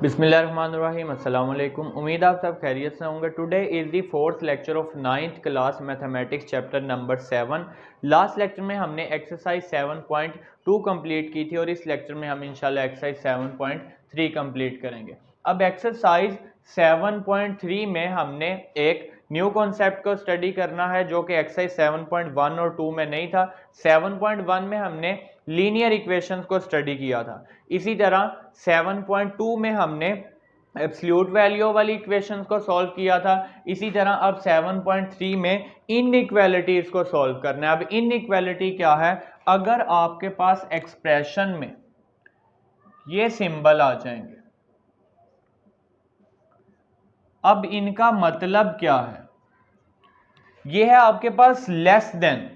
बिस्मिल्लाहिर्रहमानिर्रहीम अस्सलाम वालेकुम। उम्मीद आप सब खैरियत से होंगे। Today is the fourth lecture of 9th class mathematics chapter number 7। Last lecture में हमने एक्सरसाइज 7.2 कंप्लीट की थी और इस लेक्चर में हम इंशाल्लाह एक्सरसाइज 7.3 कंप्लीट करेंगे। अब एक्सरसाइज 7.3 में हमने एक न्यू कॉन्सेप्ट को स्टडी करना है जो कि एक्सरसाइज 7.1 और 2 में नहीं था। 7.1 में हमने लीनियर इक्वेशंस को स्टडी किया था। इसी तरह 7.2 में हमने एब्सोल्यूट वैल्यू वाली इक्वेशंस को सॉल्व किया था। इसी तरह अब 7.3 में इनइक्वालिटीज को सॉल्व करना है। अब इनइक्वालिटी क्या है? अगर आपके पास एक्सप्रेशन में ये सिंबल आ जाएंगे, अब इनका मतलब क्या है? ये है आपके पास लेस देन।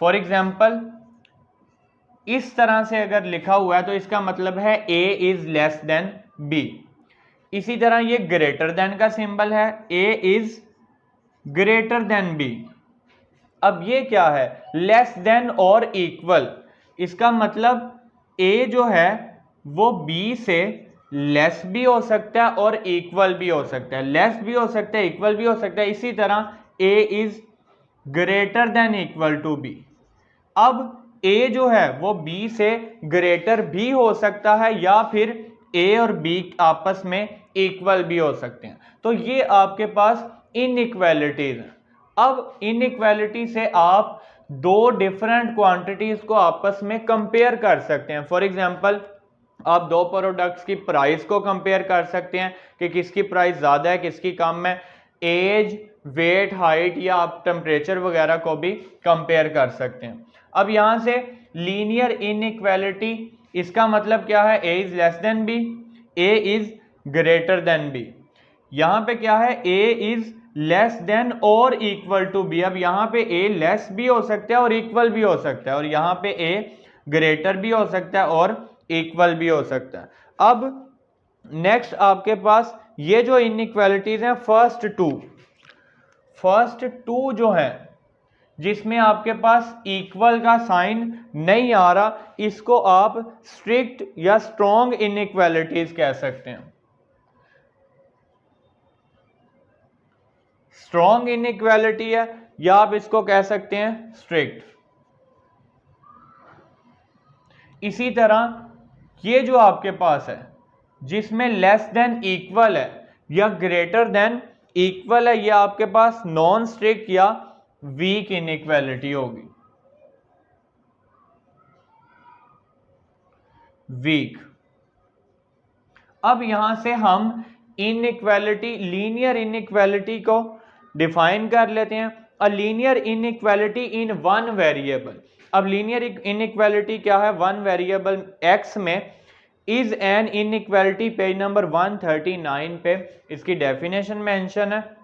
फॉर एग्जाम्पल इस तरह से अगर लिखा हुआ है तो इसका मतलब है a is less then b। इसी तरह ये ग्रेटर देन का सिंबल है, a is greater then b। अब ये क्या है? लेस देन और इक्वल। इसका मतलब a जो है वो b से लेस भी हो सकता है और इक्वल भी हो सकता है, लेस भी हो सकता है, इक्वल भी हो सकता है। इसी तरह a is greater than equal to b। अब a जो है वो b से ग्रेटर भी हो सकता है या फिर a और b आपस में इक्वल भी हो सकते हैं। तो ये आपके पास इनइक्वालिटीज हैं। अब इनइक्वालिटी से आप दो डिफरेंट क्वांटिटीज को आपस में कंपेयर कर सकते हैं। फॉर एग्जांपल आप दो प्रोडक्ट्स की प्राइस को कंपेयर कर सकते हैं कि किसकी प्राइस ज़्यादा है, किसकी कम है। एज, वेट, हाइट या आप टेम्परेचर वगैरह को भी कंपेयर कर सकते हैं। अब यहां से लीनियर इनइक्वालिटी, इसका मतलब क्या है? a is less then b, a is greater then b। यहां पे क्या है? a इज लेस देन और इक्वल टू b। अब यहां पे a लेस भी हो सकता है और इक्वल भी हो सकता है, और यहां पे a ग्रेटर भी हो सकता है और इक्वल भी हो सकता है। अब नेक्स्ट आपके पास ये जो इनइक्वालिटीज हैं, फर्स्ट टू जो है जिसमें आपके पास इक्वल का साइन नहीं आ रहा, इसको आप स्ट्रिक्ट या स्ट्रॉन्ग इनइक्वालिटीज कह सकते हैं। स्ट्रॉन्ग इनइक्वालिटी है या आप इसको कह सकते हैं स्ट्रिक्ट। इसी तरह ये जो आपके पास है जिसमें लेस देन इक्वल है या ग्रेटर देन इक्वल है, ये आपके पास नॉन स्ट्रिक्ट या वीक इनइक्वालिटी होगी। वीक। अब यहां से हम इनइक्वालिटी, लीनियर इनइक्वालिटी को डिफाइन कर लेते हैं। A linear inequality in one variable. अब लीनियर इनइक्वालिटी क्या है? वन वेरिएबल x में is an inequality, page number 139 पे इसकी डेफिनेशन मेंशन है।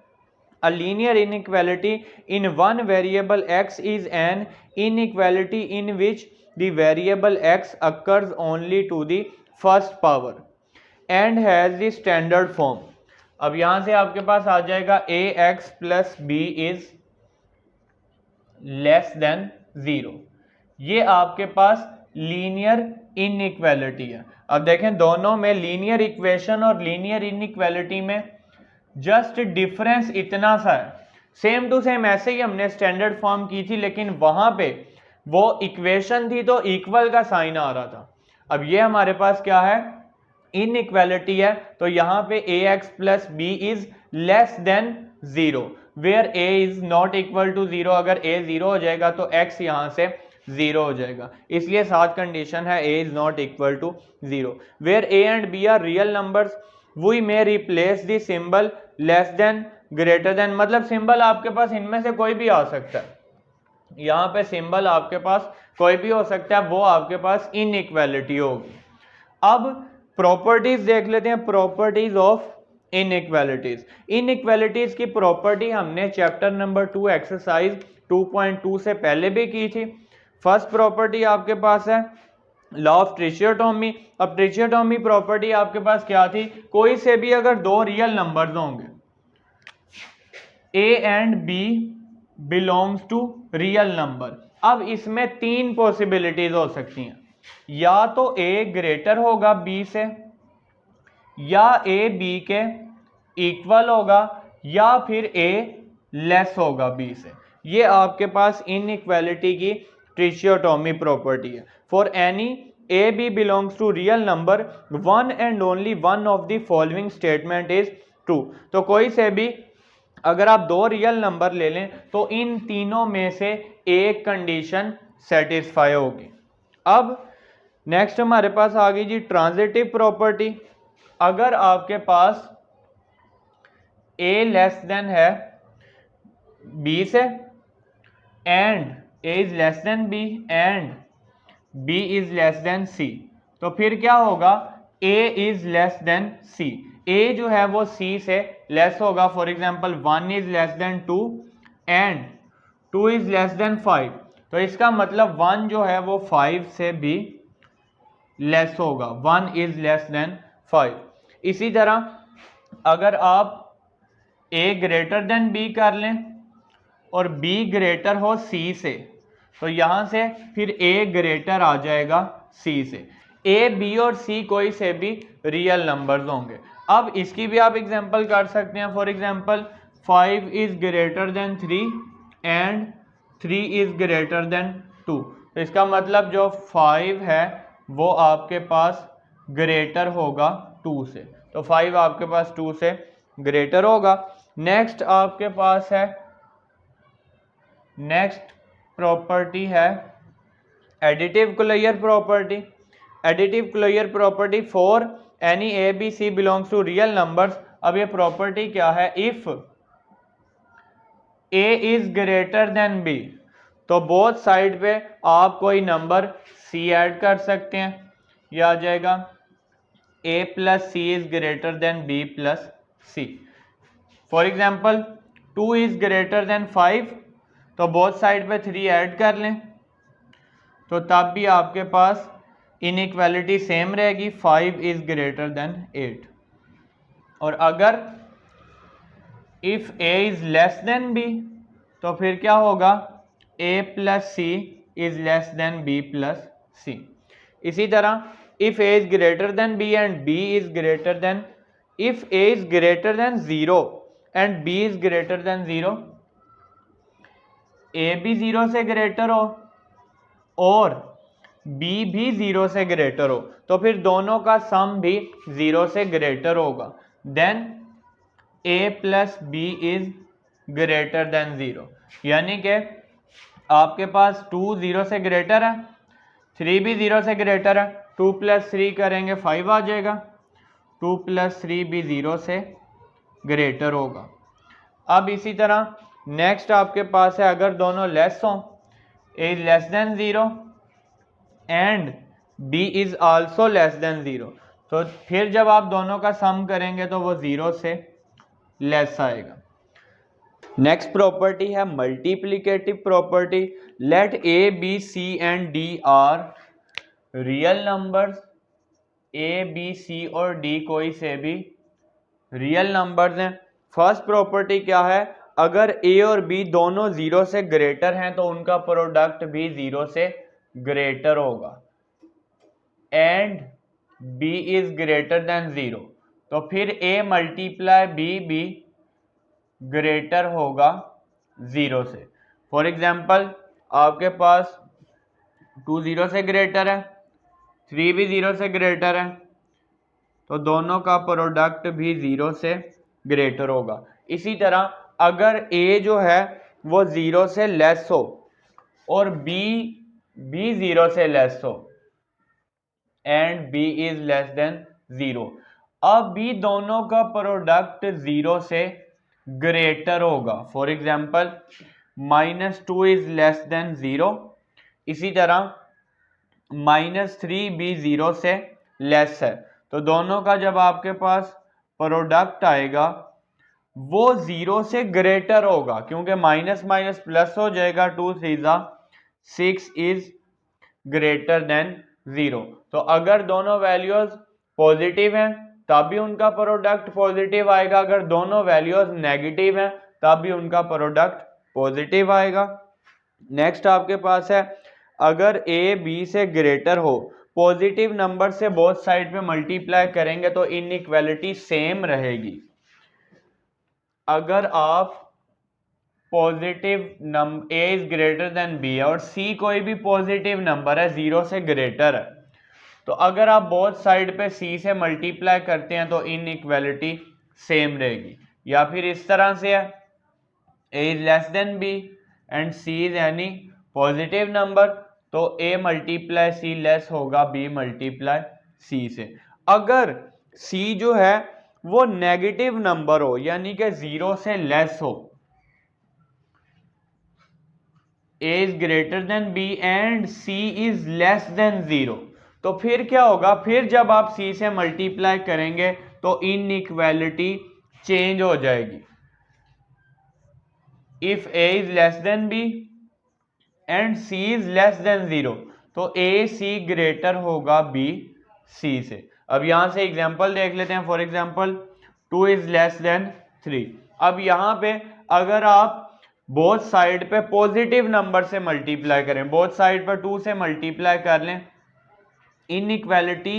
A linear inequality in one variable x is an inequality in which the variable x occurs only to the first power and has the standard form। अब यहां से आपके पास आ जाएगा ax plus b is less than 0। ये आपके पास linear inequality है। अब देखें दोनों में, लीनियर इक्वेशन और लीनियर इनइक्वालिटी में जस्ट डिफरेंस इतना सा है। सेम टू सेम ऐसे ही हमने स्टैंडर्ड फॉर्म की थी, लेकिन वहां पे वो इक्वेशन थी तो इक्वल का साइन आ रहा था। अब ये हमारे पास क्या है? इनइक्वालिटी है, तो यहां पे ax plus b is less than 0 where a is not equal to 0। अगर a 0 हो जाएगा तो x यहां से 0 हो जाएगा, इसलिए साथ कंडीशन है a is not equal to 0। Where a and b are real numbers we may replace the symbol less than, greater than. मतलब सिंबल आपके पास इनमें से कोई भी आ सकता है, यहां पे सिंबल आपके पास कोई भी हो सकता है, वो आपके पास इनइक्वालिटी होगी। अब प्रॉपर्टीज देख लेते हैं, प्रॉपर्टीज ऑफ इनइक्वालिटीज। इनइक्वालिटीज की प्रॉपर्टी हमने चैप्टर नंबर 2 एक्सरसाइज 2.2 से पहले भी की थी। फर्स्ट प्रॉपर्टी आपके पास है लॉ ऑफ ट्रिशियोटोमी। अब ट्रिशियोटोमी प्रॉपर्टी आपके पास क्या थी? कोई से भी अगर दो रियल नंबर्स होंगे, a and b belongs to real number. अब इसमें तीन पॉसिबिलिटीज हो सकती हैं, या तो a ग्रेटर होगा b से, या ए बी के इक्वल होगा या फिर ए लेस होगा बी से। ये आपके पास इनइक्वालिटी की ट्रिशियोटोमी प्रॉपर्टी है। For any A B belongs to real number one and only one of the following statement is true. तो कोई से भी अगर आप दो रियल नंबर ले लें तो इन तीनों में से एक कंडीशन सेटिस्फाई होगी। अब नेक्स्ट हमारे पास आ गई जी ट्रांजिटिव प्रॉपर्टी। अगर आपके पास ए लेस देन है बी से and A is less than B and B is less than C, तो फिर क्या होगा, A is less than C. A जो है वो सी से लेस होगा। For example 1 is less than 2 and 2 is less than 5, तो इसका मतलब 1 जो है वो 5 से भी लेस होगा। 1 इज लेस देन 5। इसी तरह अगर आप ए ग्रेटर देन बी कर लें और बी ग्रेटर हो सी से, तो यहां से फिर ए ग्रेटर आ जाएगा सी से। ए बी और सी कोई से भी रियल नंबर्स होंगे। अब इसकी भी आप एग्जांपल कर सकते हैं। For example 5 is greater then 3 and 3 is greater then 2, तो इसका मतलब जो 5 है वो आपके पास ग्रेटर होगा 2 से, तो 5 आपके पास 2 से ग्रेटर होगा। नेक्स्ट आपके पास है, नेक्स्ट प्रॉपर्टी है additive closure property. Additive closure property for any A B C belongs to real numbers. अब ये प्रॉपर्टी क्या है, if A is greater than B, तो बोथ साइड पे आप कोई नंबर सी ऐड कर सकते हैं। यह आ जाएगा A plus C is greater than B plus C. For example 2 is greater than 5, तो बोथ साइड पे 3 ऐड कर लें, तो तब भी आपके पास इनइक्वालिटी सेम रहेगी, 5 इज ग्रेटर देन 8। और अगर if A is less than B, तो फिर क्या होगा, A plus C is less than B plus C. इसी तरह if A is greater than B and B is greater than, if A is greater than 0 and B is greater than 0, A भी 0 से greater हो और B भी 0 से greater हो, तो फिर दोनों का सम भी 0 से ग्रेटर होगा। Then A plus B is greater than 0, यानी कि आपके पास 2 0 से ग्रेटर है, 3 भी 0 से ग्रेटर है, 2 प्लस 3 करेंगे 5 आ जाएगा, 2 प्लस 3 भी 0 से ग्रेटर होगा। अब इसी तरह नेक्स्ट आपके पास है, अगर दोनों लेस हों, A is less than 0 and B is also less than 0, तो फिर जब आप दोनों का सम करेंगे तो वो 0 से लेस आएगा। नेक्स्ट प्रॉपर्टी है multiplicative property. Let A B C and D are real numbers. A B C और डी कोई से भी रियल नंबर्स हैं। फर्स्ट प्रॉपर्टी क्या है, अगर ए और बी दोनों 0 से ग्रेटर हैं तो उनका प्रोडक्ट भी 0 से ग्रेटर होगा and B is greater than 0, तो फिर ए मल्टीप्लाई बी भी ग्रेटर होगा 0 से। फॉर एग्जाम्पल आपके पास 2 0 से ग्रेटर है, 3 भी 0 से ग्रेटर है, तो दोनों का प्रोडक्ट भी 0 से ग्रेटर होगा। इसी तरह अगर a जो है वो 0 से लेस हो और b भी 0 से लेस हो and b is less than 0, अब भी दोनों का प्रोडक्ट 0 से ग्रेटर होगा। For example -2 is less than 0, इसी तरह -3 भी 0 से लेस है, तो दोनों का जब आपके पास प्रोडक्ट आएगा वो 0 से ग्रेटर होगा, क्योंकि माइनस माइनस प्लस हो जाएगा, 2 3 6 इज ग्रेटर देन 0। तो अगर दोनों वैल्यूज पॉजिटिव हैं तब भी उनका प्रोडक्ट पॉजिटिव आएगा, अगर दोनों वैल्यूज नेगेटिव हैं तब भी उनका प्रोडक्ट पॉजिटिव आएगा। नेक्स्ट आपके पास है, अगर ए बी से ग्रेटर हो पॉजिटिव नंबर से बोथ साइड पे मल्टीप्लाई करेंगे तो इनइक्वालिटी सेम रहेगी। अगर आप positive number A is greater than B और सी कोई भी पॉजिटिव नंबर है, 0 से ग्रेटर है, तो अगर आप बोथ साइड पे सी से मल्टीप्लाई करते हैं तो इनइक्वालिटी सेम रहेगी। या फिर इस तरह से है A is less than B and C is any positive number, तो ए मल्टीप्लाई सी लेस होगा बी मल्टीप्लाई सी से। अगर सी जो है वो नेगेटिव नंबर हो यानी कि 0 से लेस हो, a is greater than b and c is less than 0, तो फिर क्या होगा, फिर जब आप c से मल्टीप्लाई करेंगे तो इनइक्वालिटी चेंज हो जाएगी। If a is less than b and c is less than 0, तो a c ग्रेटर होगा b c से। अब यहां से एग्जांपल देख लेते हैं। For example 2 is less than 3। अब यहां पे अगर आप बोथ साइड पे पॉजिटिव नंबर से मल्टीप्लाई करें, बोथ साइड पर 2 से मल्टीप्लाई कर लें, इनइक्वालिटी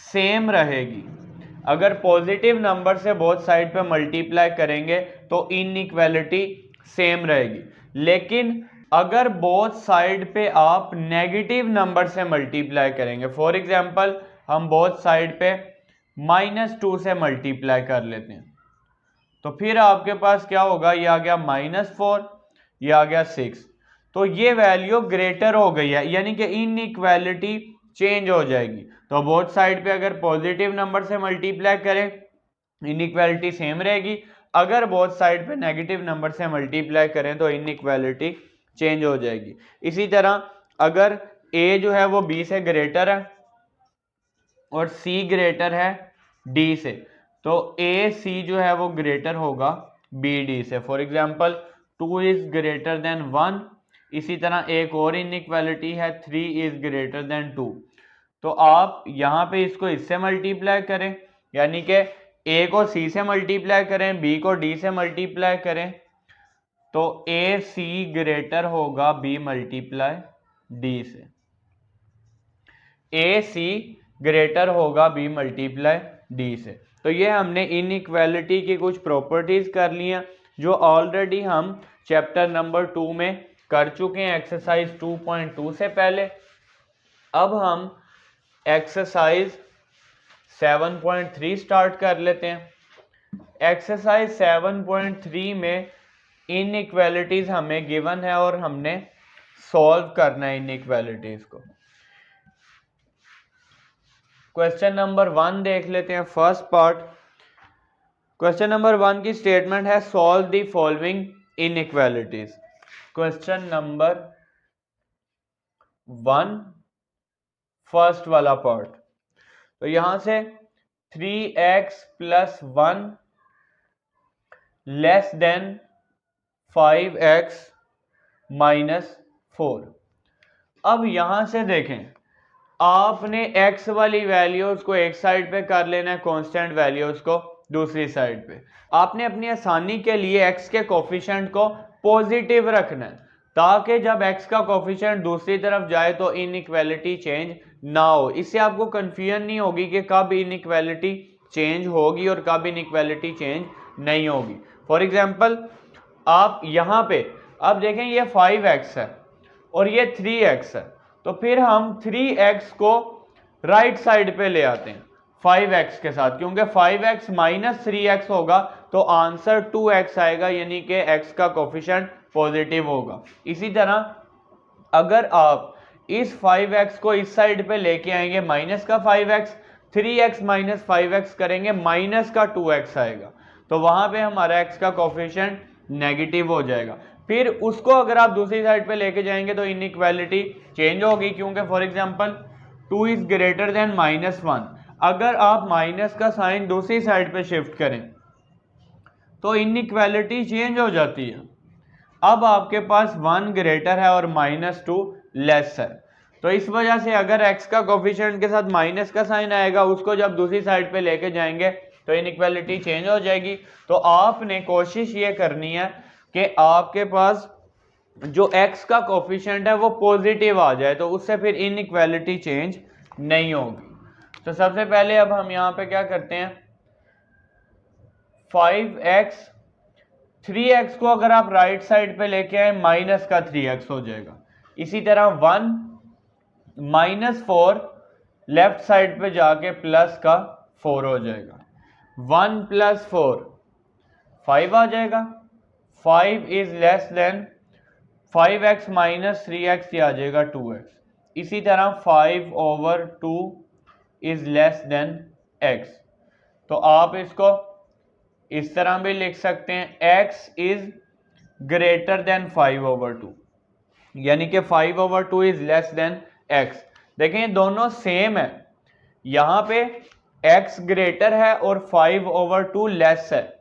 सेम रहेगी। अगर पॉजिटिव नंबर से बोथ साइड पे मल्टीप्लाई करेंगे तो इनइक्वालिटी सेम रहेगी। लेकिन अगर बोथ साइड पे आप नेगेटिव नंबर से मल्टीप्लाई करेंगे, फॉर एग्जांपल हम बोथ साइड पे -2 से मल्टीप्लाई कर लेते हैं, तो फिर आपके पास क्या होगा, ये आ गया -4, ये आ गया 6, तो ये वैल्यू ग्रेटर हो गई है यानी कि इनइक्वालिटी चेंज हो जाएगी। तो बोथ साइड पे अगर पॉजिटिव नंबर से मल्टीप्लाई करें इनइक्वालिटी सेम रहेगी, अगर बोथ साइड पे नेगेटिव नंबर से मल्टीप्लाई करें तो इनइक्वालिटी चेंज हो जाएगी। इसी तरह अगर a जो है वो b से ग्रेटर है और c ग्रेटर है d से, तो ए सी जो है वो ग्रेटर होगा बी डी से। For example 2 is greater then 1। इसी तरह एक और इनइक्वालिटी है 3 इज ग्रेटर देन 2। तो आप यहाँ पे इसको इससे मल्टीप्लाई करें यानी कि ए को सी से मल्टीप्लाई करें, बी को डी से मल्टीप्लाई करें, तो ए सी ग्रेटर होगा बी मल्टीप्लाई डी से। ए सी ग्रेटर होगा बी मल्टीप्लाई डी से। तो ये हमने इनइक्वालिटी की कुछ प्रॉपर्टीज कर ली हैं जो ऑलरेडी हम चैप्टर नंबर 2 में कर चुके हैं एक्सरसाइज 2.2 से पहले। अब हम एक्सरसाइज 7.3 स्टार्ट कर लेते हैं। एक्सरसाइज 7.3 में इनइक्वालिटीज हमें गिवन है और हमने सॉल्व करना है इनइक्वालिटीज को। क्वेश्चन नंबर 1 देख लेते हैं, फर्स्ट पार्ट। क्वेश्चन नंबर 1 की स्टेटमेंट है solve the following inequalities. Question number 1 first वाला पार्ट, तो यहां से 3x + 1 लेस देन 5x - 4। अब यहां से देखें, आपने x वाली वैल्यूज को एक साइड पे कर लेना है, कांस्टेंट वैल्यूज को दूसरी साइड पे। आपने अपनी आसानी के लिए x के कोफिशिएंट को पॉजिटिव रखना है ताकि जब x का कोफिशिएंट दूसरी तरफ जाए तो इनइक्वालिटी चेंज ना हो। इससे आपको कंफ्यूजन नहीं होगी कि कब इनइक्वालिटी चेंज होगी और कब इनइक्वालिटी चेंज नहीं होगी। फॉर एग्जांपल आप यहाँ पे अब देखें ये 5x है और ये 3x है, तो फिर हम 3x को राइट साइड पे ले आते हैं 5x के साथ, क्योंकि 5x - 3x होगा तो आंसर 2x आएगा यानी कि x का कोफिशिएंट पॉजिटिव होगा। इसी तरह अगर आप इस 5x को इस साइड पे लेके आएंगे माइनस का 5x, 3x - 5x करेंगे माइनस का 2x आएगा, तो वहां पे हमारा x का कोफिशिएंट नेगेटिव हो जाएगा। फिर उसको अगर आप दूसरी साइड पे लेके जाएंगे तो इनइक्वालिटी चेंज होगी, क्योंकि for example 2 is greater then -1। अगर आप माइनस का साइन दूसरी साइड पे शिफ्ट करें तो इनइक्वालिटी चेंज हो जाती है। अब आपके पास 1 ग्रेटर है और -2 लेस है, तो इस वजह से अगर x का कोफिशिएंट के साथ माइनस का साइन आएगा, उसको जब दूसरी साइड पे लेके जाएंगे तो इनइक्वालिटी चेंज हो जाएगी। तो आपने कोशिश ये करनी है कि आपके पास जो x का कोफिशिएंट है वो पॉजिटिव आ जाए, तो उससे फिर इनइक्वालिटी चेंज नहीं होगी। तो सबसे पहले अब हम यहाँ पे क्या करते हैं, 5x 3x को अगर आप राइट साइड पे लेके आए माइनस का 3x हो जाएगा। इसी तरह 1 -4 लेफ्ट साइड पे जाके प्लस का 4 हो जाएगा। 1 + 4 5 आ जाएगा। 5 is less then 5x - 3x, ये आ जाएगा 2x। इसी तरह 5/2 इज लेस देन x। तो आप इसको इस तरह भी लिख सकते हैं, x इज ग्रेटर देन 5/2, यानी कि 5/2 इज लेस देन x। देखें ये दोनों सेम है, यहां पे x ग्रेटर है और 5/2 लेस है,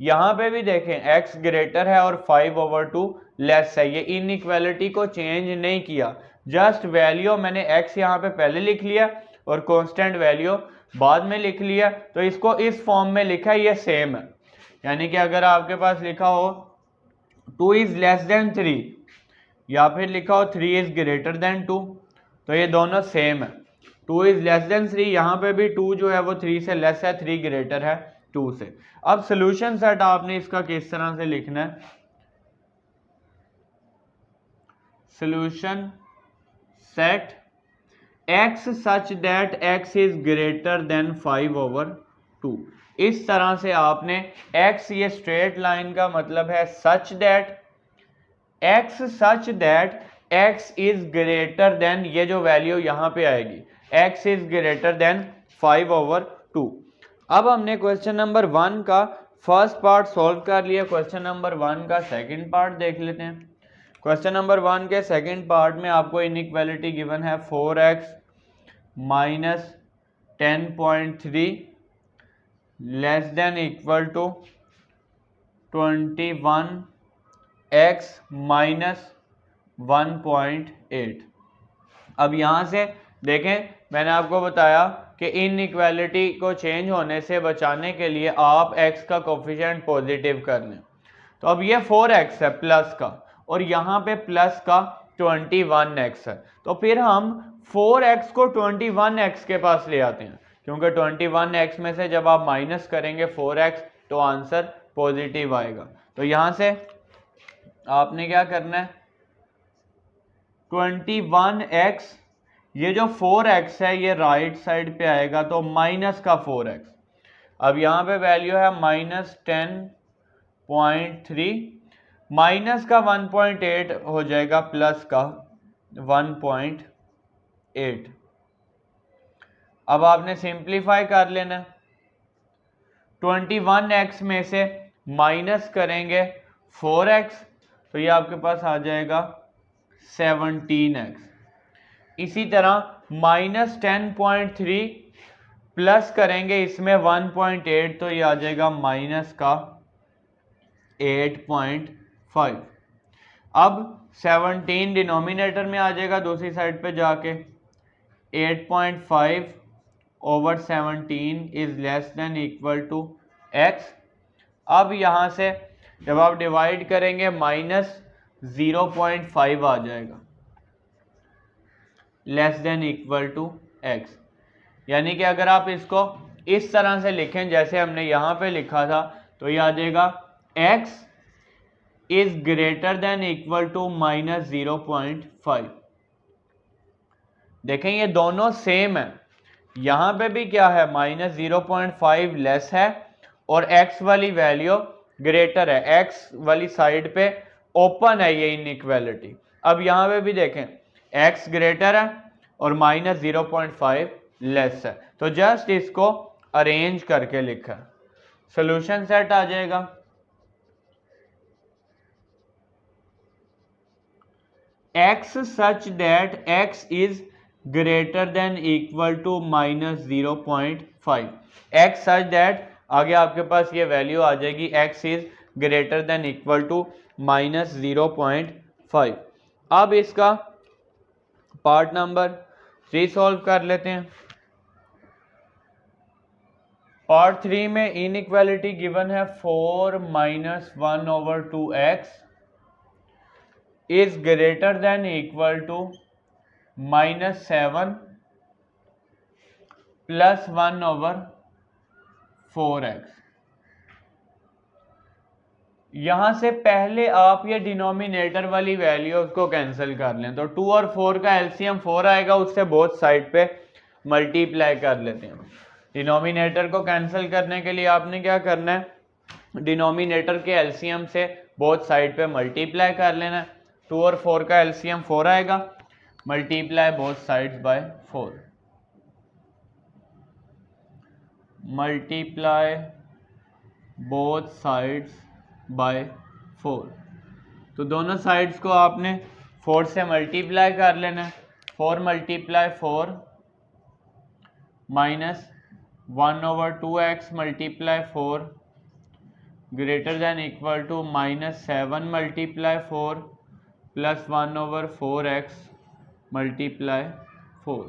यहां पे भी देखें x ग्रेटर है और 5/2 लेस है। ये इनइक्वालिटी को चेंज नहीं किया, जस्ट वैल्यू मैंने x यहां पे पहले लिख लिया और कांस्टेंट वैल्यू बाद में लिख लिया, तो इसको इस फॉर्म में लिखा, ये सेम है। यानी कि अगर आपके पास लिखा हो 2 इज लेस देन 3 या फिर लिखा हो 3 इज ग्रेटर देन 2, तो ये दोनों सेम है। 2 इज लेस देन 3, यहाँ पे भी 2 जो है वो 3 से लेस है, 3 ग्रेटर है 2 से। अब सोल्यूशन सेट आपने इसका किस तरह से लिखना है, solution set x such that x is greater then 5/2। इस तरह से आपने x, ये स्ट्रेट लाइन का मतलब है सच that x such that x is greater then, ये जो वैल्यू यहां पे आएगी x इज ग्रेटर देन 5/2। अब हमने क्वेश्चन नंबर 1 का फर्स्ट पार्ट सॉल्व कर लिया। क्वेश्चन नंबर 1 का सेकंड पार्ट देख लेते हैं। क्वेश्चन नंबर 1 के सेकंड पार्ट में आपको इनइक्वालिटी गिवन है 4x - 10.3 less than equal to 21x - 1.8। अब यहां से देखें, मैंने आपको बताया कि इनइक्वालिटी को चेंज होने से बचाने के लिए आप x का कोफिशिएंट पॉजिटिव कर लें। तो अब ये 4x है प्लस का, और यहाँ पे प्लस का 21x है, तो फिर हम 4x को 21x के पास ले आते हैं, क्योंकि 21x में से जब आप माइनस करेंगे 4x तो आंसर पॉजिटिव आएगा। तो यहां से आपने क्या करना है, 21x, ये जो 4x है ये राइट साइड पे आएगा, तो माइनस का 4x। अब यहाँ पे वैल्यू है -10.3, माइनस का 1.8 हो जाएगा प्लस का 1.8। अब आपने सिंप्लीफाई कर लेना, 21x में से माइनस करेंगे 4x, तो ये आपके पास आ जाएगा 17x। इसी तरह -10.3 प्लस करेंगे इसमें 1.8, तो ये आ जाएगा माइनस का 8.5। अब 17 डिनोमिनेटर में आ जाएगा दूसरी साइड पे जाके, 8.5/17 is less than equal to x। अब यहां से जब आप डिवाइड करेंगे -0.5 आ जाएगा less than equal to x। यानी कि अगर आप इसको इस तरह से लिखें जैसे हमने यहां पे लिखा था, तो ये आ जाएगा x is greater than equal to -0.5। देखें ये दोनों सेम है, यहां पे भी क्या है, -0.5 लेस है और x वाली वैल्यू ग्रेटर है, x वाली साइड पे ओपन है ये इनइक्वालिटी। अब यहां पे भी देखें x ग्रेटर है और -0.5 लेस है, तो जस्ट इसको अरेंज करके लिखा, सॉल्यूशन सेट आ जाएगा। x such that x is greater than equal to -0.5, x such that आगे आपके पास ये वैल्यू आ जाएगी x is greater than equal to -0.5। अब इसका पार्ट नंबर 3 सॉल्व कर लेते हैं। पार्ट 3 में इनइक्वालिटी गिवन है 4 - 1/2x is greater than equal to -7 plus 1/4x। यहां से पहले आप ये डिनोमिनेटर वाली वैल्यू को कैंसिल कर लें, तो 2 और 4 का एलसीएम 4 आएगा, उससे बोथ साइड पे मल्टीप्लाई कर लेते हैं। डिनोमिनेटर को कैंसिल करने के लिए आपने क्या करना है, डिनोमिनेटर के एलसीएम से बोथ साइड पे मल्टीप्लाई कर लेना है। 2 और 4 का एलसीएम 4 आएगा, multiply both sides by 4, multiply both sides by 4। तो दोनों साइड्स को आपने 4 से मल्टीप्लाई कर लेना है। 4 multiply 4 minus 1/2x multiply 4 greater than equal to -7 multiply 4 plus 1/4x multiply 4।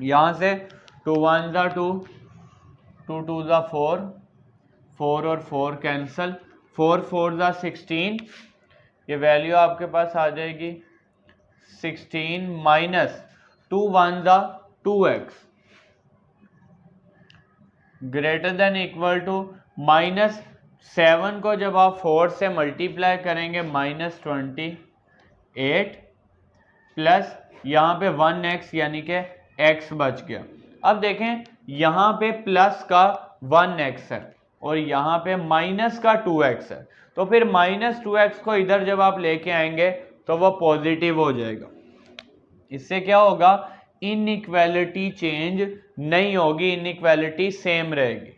यहाँ से 2 1 ज़ा 2, 2 2 ज़ा 4, 4 और 4 कैंसल, 4 4 ज़ा 16, ये वैल्यू आपके पास आ जाएगी 16 माइनस 2 1 ज़ा 2x greater than equal to -7 को जब आप 4 से मल्टीप्लाई करेंगे -28 प्लस यहाँ पे 1x यानी कि x बच गया। अब देखें यहाँ पे प्लस का 1x है और यहाँ पे माइनस का 2x है, तो फिर -2x को इधर जब आप लेके आएंगे तो वो पॉजिटिव हो जाएगा। इससे क्या होगा, इनइक्वालिटी चेंज नहीं होगी, इनइक्वालिटी सेम रहेगी।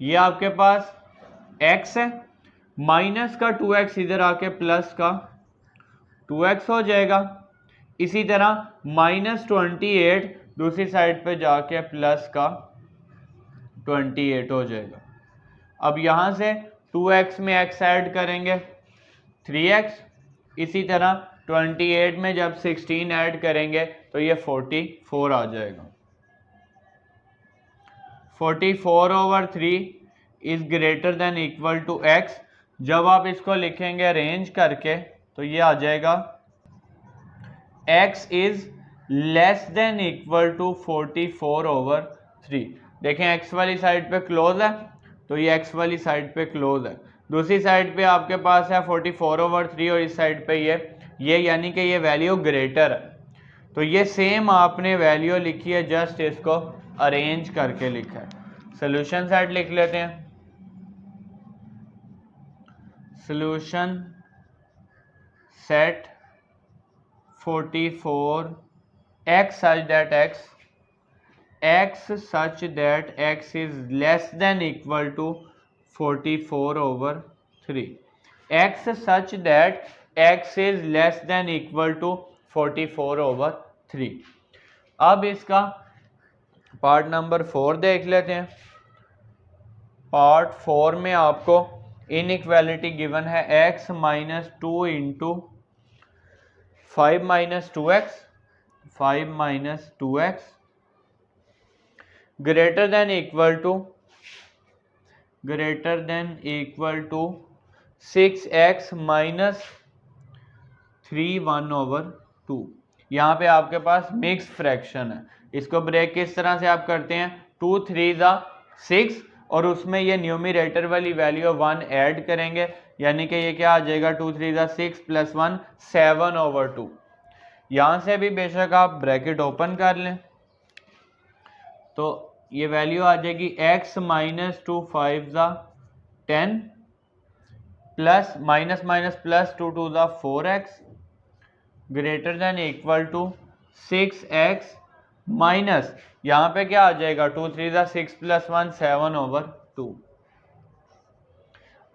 ये आपके पास x है, माइनस का 2x इधर आके प्लस का 2x हो जाएगा। इसी तरह -28 दूसरी साइड पे जाके प्लस का 28 हो जाएगा। अब यहां से 2x में x ऐड करेंगे 3x, इसी तरह 28 में जब 16 ऐड करेंगे तो ये 44 आ जाएगा। 44/3 is greater than equal to x। जब आप इसको लिखेंगे अरेंज करके तो ये आ जाएगा x is less than equal to 44/3। देखें x वाली साइड पे क्लोज है तो ये x वाली साइड पे क्लोज है, दूसरी साइड पे आपके पास है 44/3 और इस साइड पे ये यानी कि ये वैल्यू ग्रेटर है। तो ये सेम आपने वैल्यू लिखी है, जस्ट इसको अरेंज करके लिखा है। सोल्यूशन सेट लिख लेते हैं। Solution set 44 x such that x is less than equal to 44/3, x such that x is less than equal to 44/3। अब इसका पार्ट नंबर 4 देख लेते हैं। पार्ट 4 में आपको इनइक्वालिटी गिवन है x - 2 into 5 - 2x, 5 - 2x greater than equal to 6x - 3 1/2। यहाँ पे आपके पास मिक्स फ्रैक्शन है, इसको ब्रेक किस तरह से आप करते हैं, 2 3 ज़ा 6 और उसमें ये न्यूमरेटर वाली वैल्यू 1 ऐड करेंगे, यानी कि ये क्या आ जाएगा, 2 3 ज़ा 6 प्लस 1 7/2। यहाँ से भी बेशक आप ब्रैकेट ओपन कर लें तो ये वैल्यू आ जाएगी x - 2 5 ज़ा 10 प्लस माइनस माइनस प्लस 2 2 ज़ा 4x greater than equal to 6x minus यहाँ पे क्या आ जाएगा, 2 3 ज़ा 6 प्लस 1 7/2।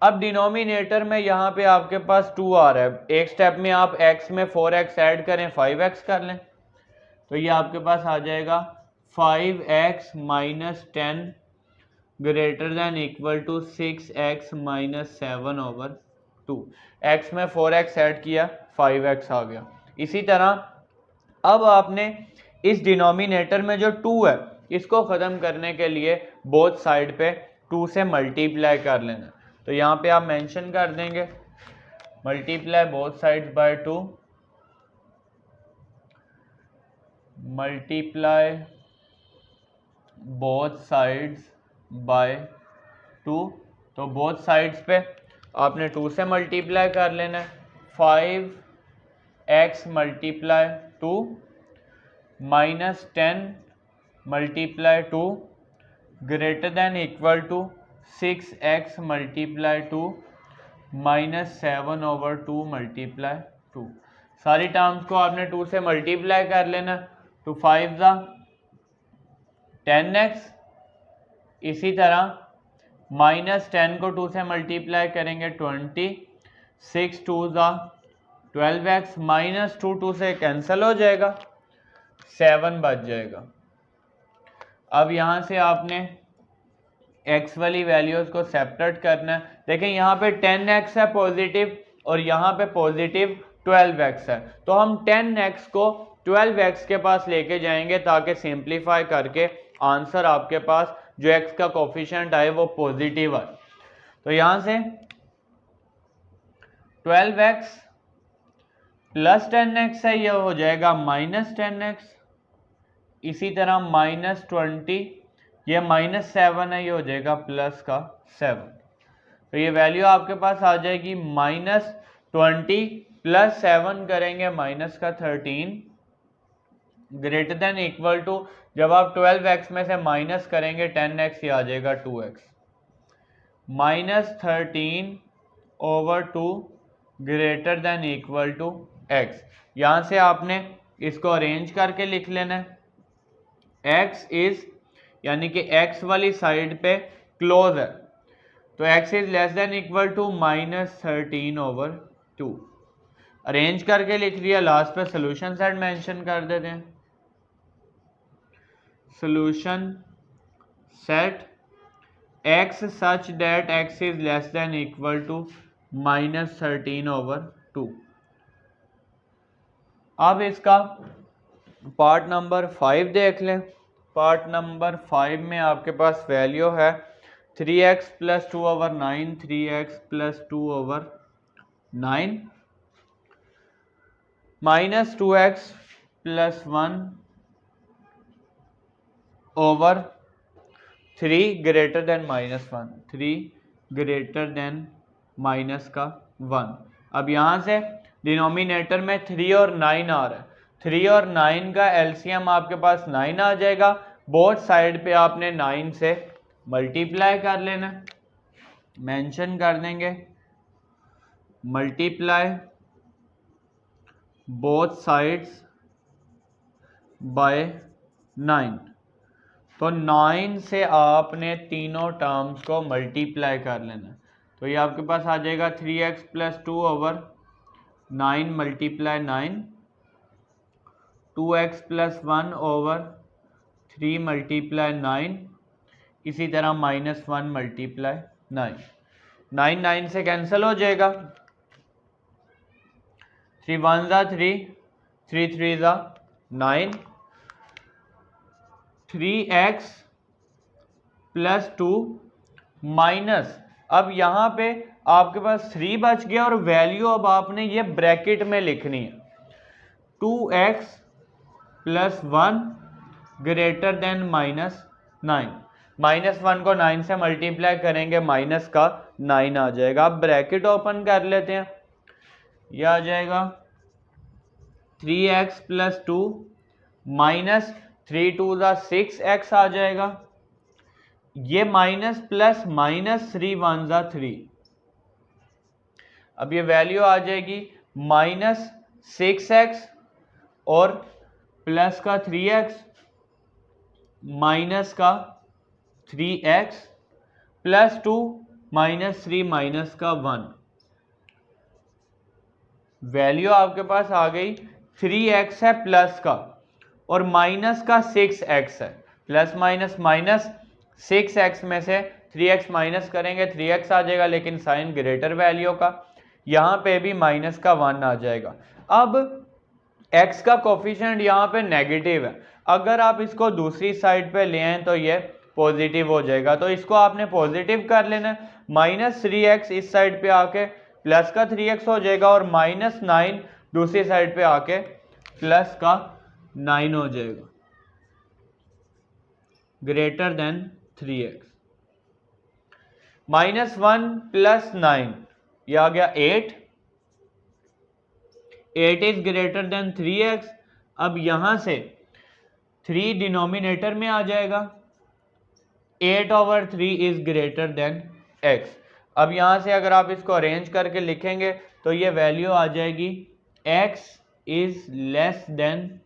अब डिनोमिनेटर में यहाँ पे आपके पास 2 आ रहा है, एक स्टेप में आप x में 4x ऐड करें 5x कर लें, तो ये आपके पास आ जाएगा 5x - 10 greater than equal to 6x - 7/2। x में 4x ऐड किया 5x आ गया। इसी तरह अब आपने इस डिनोमिनेटर में जो 2 है इसको ख़त्म करने के लिए बोथ साइड पे 2 से मल्टीप्लाई कर लेना, तो यहाँ पे आप मेंशन कर देंगे multiply both sides by 2, multiply both sides by 2। तो बोथ साइड्स पे आपने 2 से मल्टीप्लाई कर लेना है। 5x multiply 2 minus 10 multiply 2 greater than equal to 6x multiply 2 minus 7/2 multiply 2। सारी टर्म्स को आपने 2 से मल्टीप्लाई कर लेना। तो 5 ज़ा 10x, इसी तरह माइनस 10 को 2 से मल्टीप्लाई करेंगे 20, 6 2 ज़ा 12x माइनस 2 से कैंसिल हो जाएगा, 7 बच जाएगा। अब यहाँ से आपने x वाली वैल्यूज़ को सेपरेट करना है। देखें यहाँ पे 10x है पॉजिटिव और यहाँ पे पॉजिटिव 12x है, तो हम 10x को 12x के पास लेके जाएंगे ताकि सिंप्लीफाई करके आंसर आपके पास जो x का कोफिशिएंट आए वो पॉजिटिव आए। तो यहाँ से 12x प्लस 10x है, ये हो जाएगा माइनस 10x। इसी तरह माइनस 20, ये माइनस 7 है, ये हो जाएगा प्लस का 7। तो ये वैल्यू आपके पास आ जाएगी माइनस 20 प्लस 7 करेंगे माइनस का 13 ग्रेटर देन इक्वल टू, जब आप 12x में से माइनस करेंगे 10x, ये आ जाएगा 2x minus 13/2 greater than equal to x। यहाँ से आपने इसको अरेंज करके लिख लेना है। x इज यानी कि x वाली साइड पे क्लोज है, तो x is less than equal to minus 13/2 arrange करके लिख लिया। लास्ट पे सोल्यूशन सेट मेंशन कर देते हैं। Solution set x such that x is less than equal to minus 13/2। अब इसका पार्ट नंबर 5 देख लें। पार्ट नंबर 5 में आपके पास वैल्यू है 3x plus 2/9, 3x plus 2/9 minus 2x plus 1/3 greater than minus 1, 3 greater than minus का 1। अब यहाँ से डिनोमिनेटर में 3 और 9 आ रहा है, 3 और 9 का एलसीएम आपके पास 9 आ जाएगा। बोथ साइड पे आपने 9 से मल्टीप्लाई कर लेना, मेंशन कर देंगे मल्टीप्लाई बोथ साइड्स बाय 9। तो 9 से आपने तीनों टर्म्स को मल्टीप्लाई कर लेना। तो ये आपके पास आ जाएगा 3x plus 2/9 multiply 9, 2x plus 1/3 multiply 9, इसी तरह माइनस 1 मल्टीप्लाई 9। 9 से कैंसिल हो जाएगा, 3 1 ज़ा 3, 3 3 ज़ा 9, 3x प्लस 2 माइनस, अब यहाँ पे आपके पास 3 बच गया और वैल्यू अब आपने ये ब्रैकेट में लिखनी है, 2x plus 1 greater than minus 9। Minus 1 को 9 से मल्टीप्लाई करेंगे माइनस का 9 आ जाएगा। अब ब्रैकेट ओपन कर लेते हैं, यह आ जाएगा 3x प्लस 2 माइनस 3 2 ज़ा 6x आ जाएगा। ये माइनस प्लस माइनस 3 1 ज़ा 3, अब ये वैल्यू आ जाएगी माइनस 6x और प्लस का 3x माइनस का 3x प्लस 2 माइनस 3 माइनस का 1। वैल्यू आपके पास आ गई 3x है प्लस का और माइनस का 6x है। प्लस माइनस माइनस, 6x में से 3x माइनस करेंगे 3x आ जाएगा, लेकिन साइन ग्रेटर वैल्यू का, यहाँ पे भी माइनस का 1 आ जाएगा। अब x का कोफिशिएंट यहाँ पे नेगेटिव है, अगर आप इसको दूसरी साइड पे ले आए तो ये पॉजिटिव हो जाएगा, तो इसको आपने पॉजिटिव कर लेना है। माइनस 3x इस साइड पे आके प्लस का 3x हो जाएगा और माइनस 9 दूसरी साइड पे आके प्लस का 9 हो जाएगा, ग्रेटर देन 3x। -1 प्लस 9 ये आ गया 8, 8 इज ग्रेटर देन 3x। अब यहां से 3 डिनोमिनेटर में आ जाएगा, 8/3 इज ग्रेटर देन x। अब यहां से अगर आप इसको अरेंज करके लिखेंगे तो ये वैल्यू आ जाएगी x इज लेस देन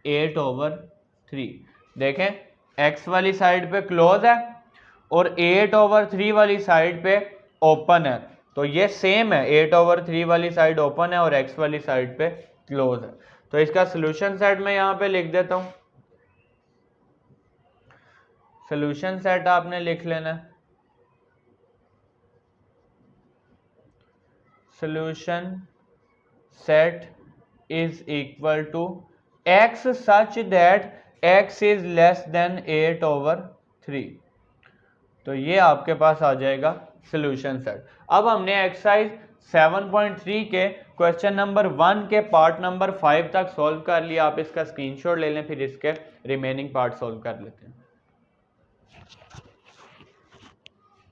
8/3। देखें x वाली साइड पे क्लोज है और 8/3 वाली साइड पे ओपन है, तो ये सेम है, 8/3 वाली साइड ओपन है और x वाली साइड पे क्लोज है। तो इसका सोल्यूशन सेट मैं यहां पे लिख देता हूं। सोल्यूशन सेट आपने लिख लेना है, solution set is equal to x such that x is less than 8/3। तो ये आपके पास आ जाएगा सोल्यूशन सेट। अब हमने एक्सरसाइज 7.3 के क्वेश्चन नंबर 1 के पार्ट नंबर 5 तक सॉल्व कर लिया। आप इसका स्क्रीनशॉट ले लें, फिर इसके रिमेनिंग पार्ट सॉल्व कर लेते हैं।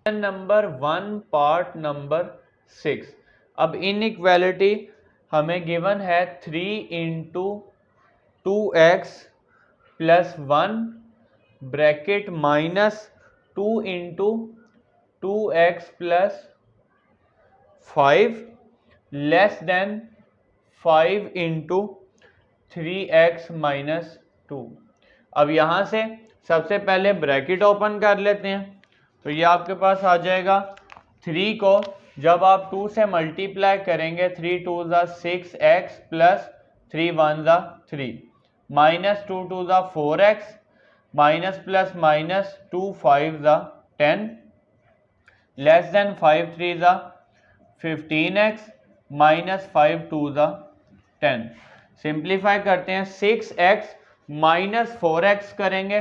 Question number 1 part number 6। अब इनइक्वालिटी हमें गिवन है 3 into 2x plus 1 bracket minus 2 into 2x plus 5 less than 5 into 3x minus 2। अब यहाँ से सबसे पहले ब्रैकेट ओपन कर लेते हैं, तो ये आपके पास आ जाएगा 3 को जब आप 2 से मल्टीप्लाई करेंगे, 3 2 ज़ा 6x प्लस 3 1 ज़ा 3 माइनस 2 2 ज़ा 4x माइनस प्लस माइनस 2 5 ज़ा 10 लेस देन 5 3 ज़ा 15x माइनस 5 2 ज़ा 10। सिंप्लीफाई करते हैं, 6x माइनस 4x करेंगे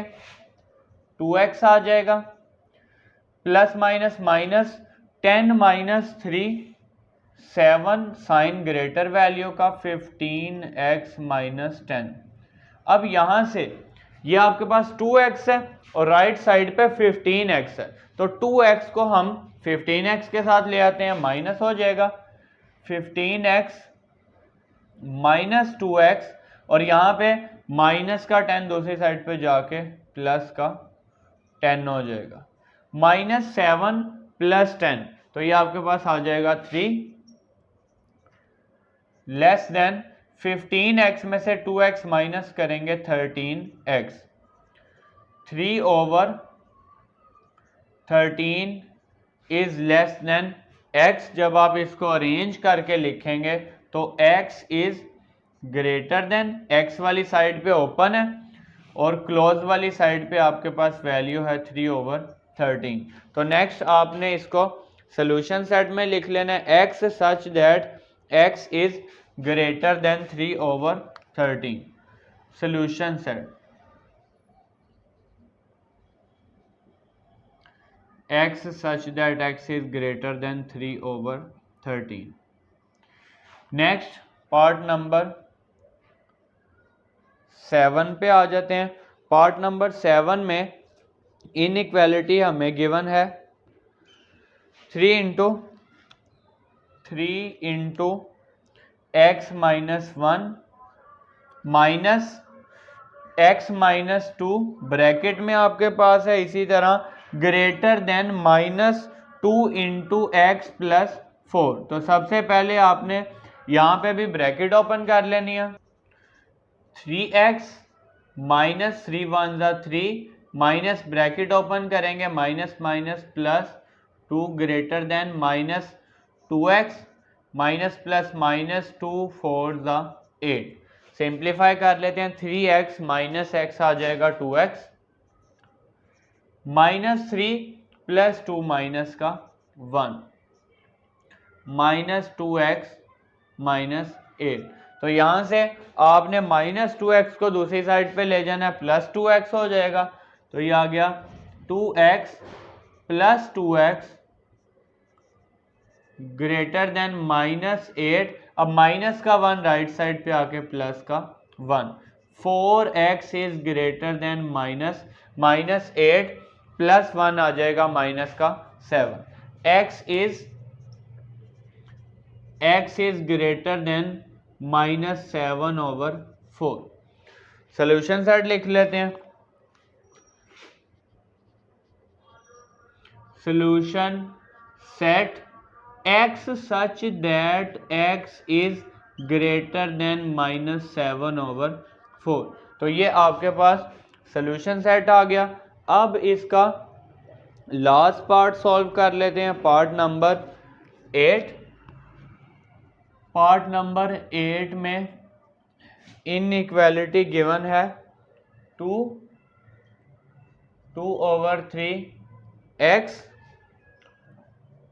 2x आ जाएगा, plus minus minus 10 minus 3 7 sign greater value का 15x माइनस 10। अब यहां से ये आपके पास 2x है और राइट साइड पे 15x है, तो 2x को हम 15x के साथ ले आते हैं, माइनस हो जाएगा 15x माइनस 2x और यहाँ पे माइनस का 10 दूसरी साइड पे जाके प्लस का 10 हो जाएगा, माइनस 7 प्लस 10, तो ये आपके पास आ जाएगा 3 लेस देन 15x में से 2x माइनस करेंगे 13x, 3/13 is less than x। जब आप इसको अरेंज करके लिखेंगे तो x is greater then, x वाली साइड पे ओपन है और क्लोज वाली साइड पे आपके पास वैल्यू है 3/13। तो नेक्स्ट आपने इसको सोल्यूशन सेट में लिख लेना है, x such that x is greater then 3/13। Solution set x such that x is greater than 3/13। Next part number 7 पे आ जाते हैं। पार्ट नंबर 7 में इनइक्वालिटी हमें गिवन है 3 into x minus 1 minus x minus 2 bracket में आपके पास है, इसी तरह greater than minus 2 into x plus 4। तो सबसे पहले आपने यहाँ पे भी ब्रैकेट ओपन कर लेनी है, 3x माइनस 3 1 ज़ा 3 माइनस ब्रैकेट ओपन करेंगे minus minus plus 2 greater then minus 2x minus plus minus 2 4 ज़ा 8। सिंप्लीफाई कर लेते हैं, 3x माइनस x आ जाएगा 2x माइनस 3 प्लस 2 माइनस का 1 माइनस 2x माइनस 8। तो यहां से आपने माइनस 2x को दूसरी साइड पे ले जाना है, प्लस 2x हो जाएगा, तो ये आ गया 2x plus 2x greater then minus 8। अब माइनस का 1 राइट साइड पे आके प्लस का 1, 4x is greater then -8 plus 1 आ जाएगा माइनस का 7। x is greater then -7/4। Solution set लिख लेते हैं। Solution set x such that x is greater then -7/4। तो ये आपके पास सोल्यूशन सेट आ गया। अब इसका लास्ट पार्ट सॉल्व कर लेते हैं, पार्ट नंबर 8। पार्ट नंबर 8 में इनइक्वालिटी गिवन है 2/3x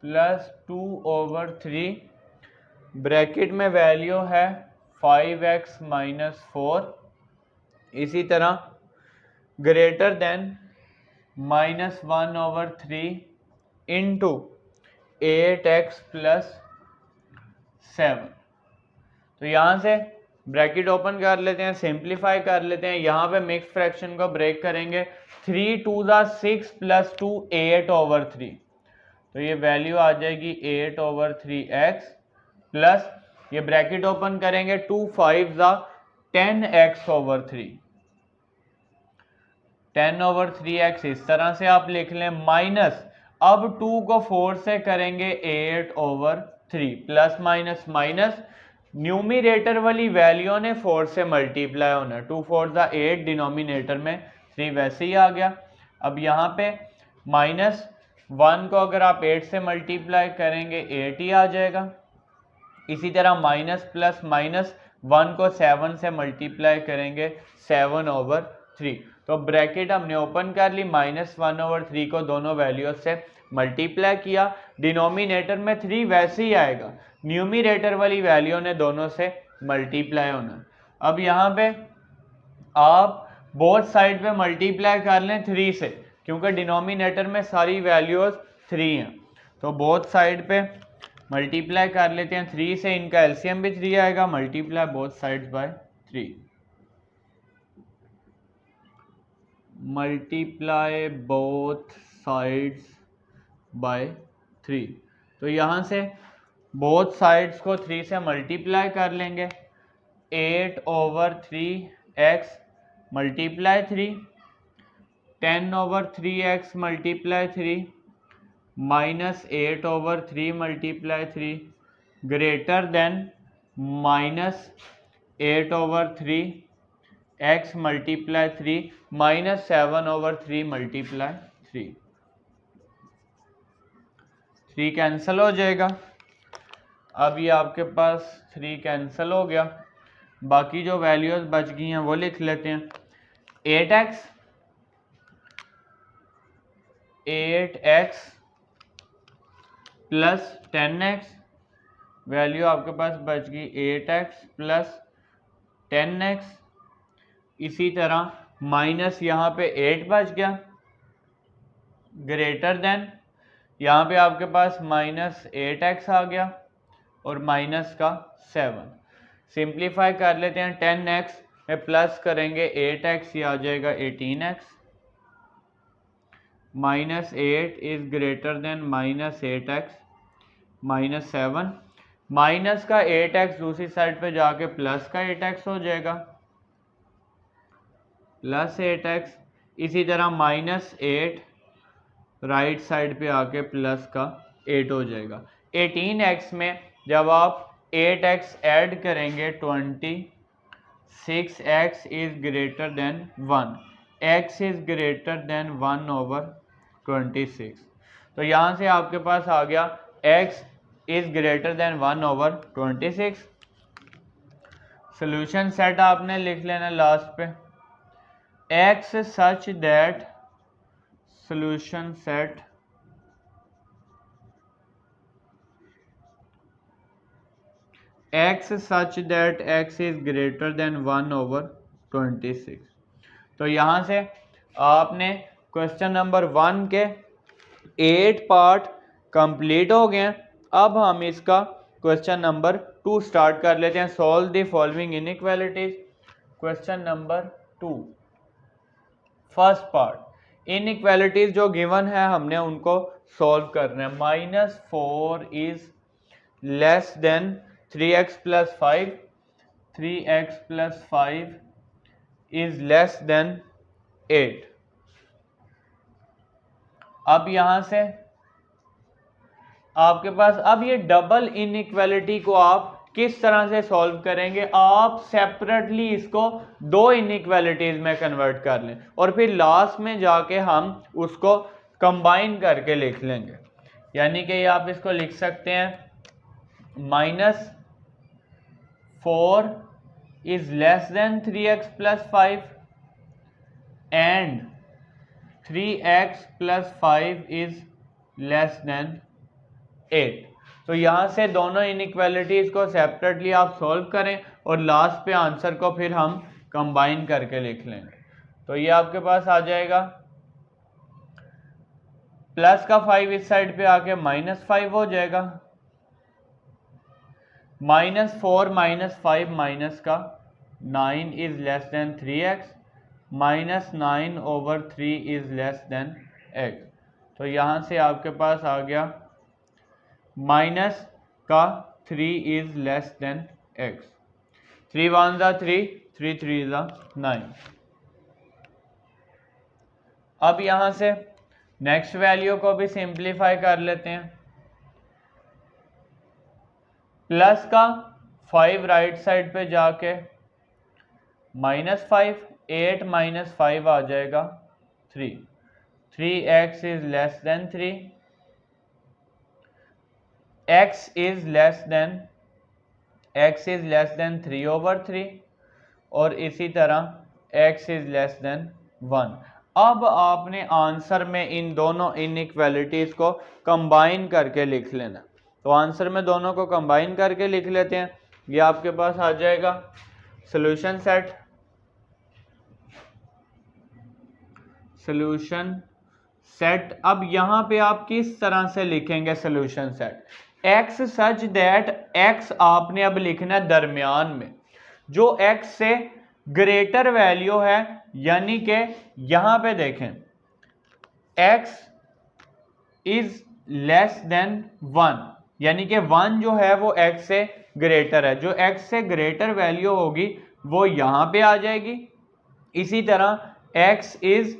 प्लस 2/3, ब्रैकेट में वैल्यू है 5x - 4। इसी तरह greater than -1/3 into 8x plus 7। तो यहाँ से ब्रैकेट ओपन कर लेते हैं, सिंप्लीफाई कर लेते हैं। यहाँ पे मिक्स फ्रैक्शन को ब्रेक करेंगे। 3 2 6 प्लस 2 8/3। तो ये वैल्यू आ जाएगी 8/3x प्लस ये ब्रैकेट ओपन करेंगे 2 5 10x/3। 10/3x इस तरह से आप लिख लें, माइनस अब 2 को 4 से करेंगे 8/3 प्लस माइनस माइनस न्यूमिरेटर वाली वैल्यू ने 4 से मल्टीप्लाई होना। 2 4 8, डिनोमिनेटर में 3 वैसे ही आ गया। अब यहाँ पे -1 को अगर आप 8 से मल्टीप्लाई करेंगे 8 ही आ जाएगा। इसी तरह माइनस प्लस माइनस 1 को 7 से मल्टीप्लाई करेंगे 7/3। तो ब्रैकेट हमने ओपन कर ली, -1/3 को दोनों वैल्यू से मल्टीप्लाई किया। डिनोमिनेटर में 3 वैसे ही आएगा, न्यूमिरेटर वाली वैल्यू ने दोनों से मल्टीप्लाई होना। अब यहाँ पे आप बोथ साइड पे मल्टीप्लाई कर लें 3 से, क्योंकि डिनोमिनेटर में सारी वैल्यूज 3 हैं। तो बोथ साइड पे मल्टीप्लाई कर लेते हैं 3 से, इनका एलसीएम भी 3 आएगा। Multiply both sides by 3। Multiply both sides by 3। तो यहाँ से बोथ साइड्स को 3 से मल्टीप्लाई कर लेंगे। 8/3x multiply 3, 10/3x multiply 3, -8/3 multiply 3 greater than -8/3x multiply 3 -7/3 multiply 3। 3 cancel हो जाएगा। अब ये आपके पास 3 कैंसिल हो गया। बाकी जो वैल्यूज बच गई हैं वो लिख लेते हैं। 8x प्लस 10x, वैल्यू आपके पास बच गई 8x प्लस 10x। इसी तरह माइनस यहाँ पे 8 बच गया, ग्रेटर देन यहाँ पे आपके पास -8x आ गया और माइनस का 7। सिंप्लीफाई कर लेते हैं। 10x में प्लस करेंगे 8x, ये आ जाएगा 18x। -8 is greater then -8x -7। Minus का 8x दूसरी साइड पे जाके प्लस का 8x हो जाएगा, प्लस 8x। इसी तरह -8 राइट साइड पे आके प्लस का 8 हो जाएगा। 18x में जब आप 8x ऐड करेंगे 26x is greater then 1, x is greater then 1/26। तो यहाँ से आपके पास आ गया x is greater then 1/26। Solution set आपने लिख लेना लास्ट पे, x such that solution set x such that x is greater than 1/26। तो यहाँ से आपने क्वेश्चन नंबर 1 के 8 पार्ट कंप्लीट हो गए हैं। अब हम इसका क्वेश्चन नंबर 2 स्टार्ट कर लेते हैं। Solve the following inequalities. Question number 2 first part, inequalities जो गिवन है हमने उनको सॉल्व करना है। -4 is less then 3x plus 5, 3x plus 5 is less then 8। अब यहां से आपके पास अब ये डबल इनइक्वालिटी को आप किस तरह से सॉल्व करेंगे? आप सेपरेटली इसको दो इनइक्वालिटीज में कन्वर्ट कर लें और फिर लास्ट में जाके हम उसको कंबाइन करके लिख लेंगे। यानी कि आप इसको लिख सकते हैं -4 is less then 3x plus 5 and 3x plus 5 is less then 8। तो यहां से दोनों इनइक्वालिटीज को सेपरेटली आप सॉल्व करें और लास्ट पे आंसर को फिर हम कंबाइन करके लिख लेंगे। तो ये आपके पास आ जाएगा, प्लस का 5 इस साइड पे आके -5 हो जाएगा, -4 -5 माइनस का 9 is less then 3x, -9/3 is less than x। तो यहां से आपके पास आ गया माइनस का 3 इज लेस देन x। 3 1 ज़ा 3, 3 3 ज़ा 9। अब यहां से नेक्स्ट वैल्यू को भी सिंप्लीफाई कर लेते हैं। प्लस का 5 राइट साइड पे जाके -5, 8 - 5 आ जाएगा 3, 3x is less then 3, x is less then 3/3 और इसी तरह x इज लेस देन 1। अब आपने आंसर में इन दोनों इनइक्वालिटीज को कंबाइन करके लिख लेना। तो आंसर में दोनों को कंबाइन करके लिख लेते हैं। ये आपके पास आ जाएगा सॉल्यूशन सेट। अब यहां पे आप किस तरह से लिखेंगे solution set? x such that x आपने अब लिखना है दरमियान में, जो x से ग्रेटर वैल्यू है, यानी कि यहां पे देखें x इज लेस देन 1, यानी कि 1 जो है वो x से ग्रेटर है। जो x से ग्रेटर वैल्यू होगी वो यहां पे आ जाएगी। इसी तरह x इज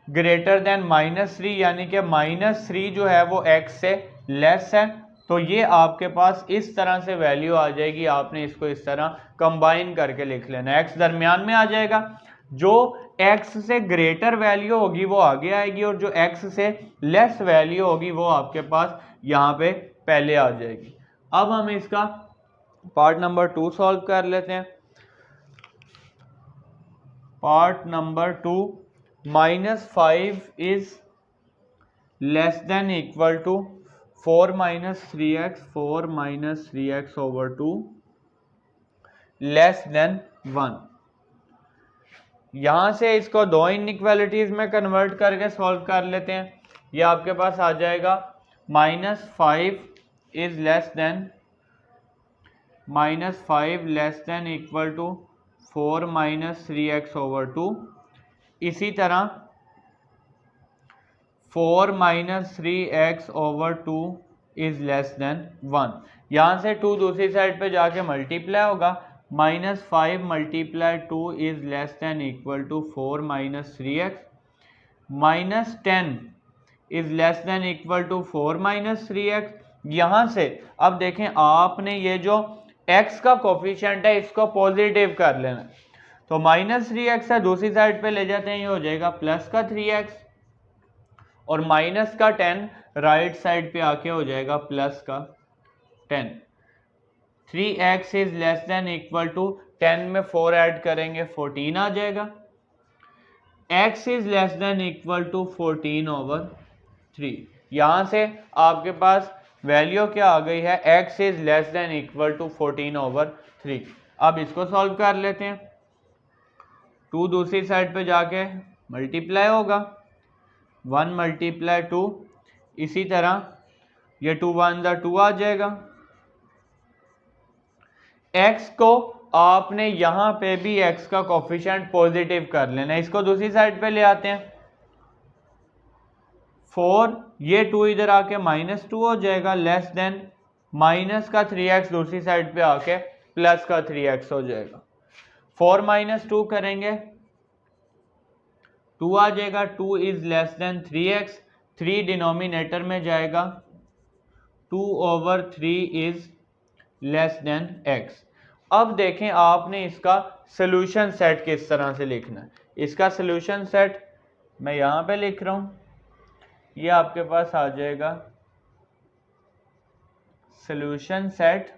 ग्रेटर देन -3, यानी कि -3 जो है वो x से लेस है। तो ये आपके पास इस तरह से वैल्यू आ जाएगी। आपने इसको इस तरह कंबाइन करके लिख लेना। x दरमियान में आ जाएगा, जो x से ग्रेटर वैल्यू होगी वो आगे आएगी और जो x से लेस वैल्यू होगी वो आपके पास यहाँ पे पहले आ जाएगी। अब हम इसका पार्ट नंबर 2 सॉल्व कर लेते हैं। Part number 2, -5 is less than equal to 4 - 3x, 4 - 3x/2 less than 1। यहां से इसको दो इनइक्वालिटीज में कन्वर्ट करके सॉल्व कर लेते हैं। ये आपके पास आ जाएगा -5 is less than -5 less than equal to 4 - 3x/2। इसी तरह 4 - 3x/2 इज लेस देन 1। यहां से 2 दूसरी साइड पे जाके मल्टीप्लाई होगा, -5 × 2 is less than equal to 4 - 3x, -10 is less than equal to 4 - 3x। यहां से अब देखें आपने ये जो x का कोफिशिएंट है इसको पॉजिटिव कर लेना। तो -3x है, दूसरी साइड पे ले जाते हैं, ये हो जाएगा प्लस का 3x और माइनस का 10 राइट साइड पे आके हो जाएगा प्लस का 10। 3x is less than equal to 10 में 4 ऐड करेंगे 14 आ जाएगा। x is less than equal to 14/3। यहां से आपके पास वैल्यू क्या आ गई है? x is less than equal to 14/3। अब इसको सॉल्व कर लेते हैं। 2 दूसरी साइड पे जाके मल्टीप्लाई होगा, 1 × 2, इसी तरह ये 2 1 × 2 आ जाएगा। x को आपने यहाँ पे भी x का कोफिशिएंट पॉजिटिव कर लेना है। इसको दूसरी साइड पे ले आते हैं, 4, ये 2 इधर आके -2 हो जाएगा, लेस देन माइनस का 3x दूसरी साइड पे आके प्लस का 3x हो जाएगा। 4 - 2 करेंगे, 2 आ जाएगा, 2 is less then 3x, 3 denominator में जाएगा, 2/3 इज लेस देन x। अब देखें आपने इसका सोल्यूशन सेट किस तरह से लिखना है। इसका सोल्यूशन सेट मैं यहाँ पे लिख रहा हूँ, ये आपके पास आ जाएगा solution set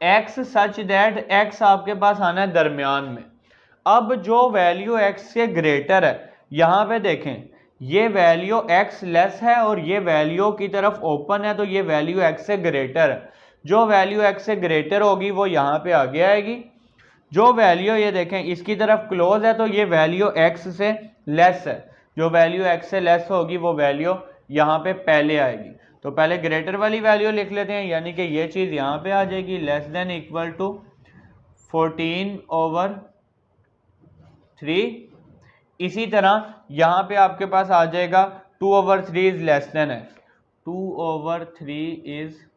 x such that x आपके पास आना है दरमियान में। अब जो वैल्यू x से ग्रेटर है, यहाँ पे देखें ये वैल्यू x लेस है और ये वैल्यू की तरफ ओपन है, तो ये वैल्यू x से ग्रेटर है। जो वैल्यू x से ग्रेटर होगी वो यहाँ पे आगे आएगी। जो वैल्यू ये देखें इसकी तरफ क्लोज है, तो ये वैल्यू x से लेस है। जो वैल्यू x से लेस होगी वो वैल्यू यहाँ पे पहले आएगी। तो पहले ग्रेटर वाली वैल्यू लिख लेते हैं, यानी कि ये चीज़ यहाँ पे आ जाएगी, लेस देन इक्वल टू 14/3। इसी तरह यहाँ पे आपके पास आ जाएगा 2/3 is less than x, 2/3 is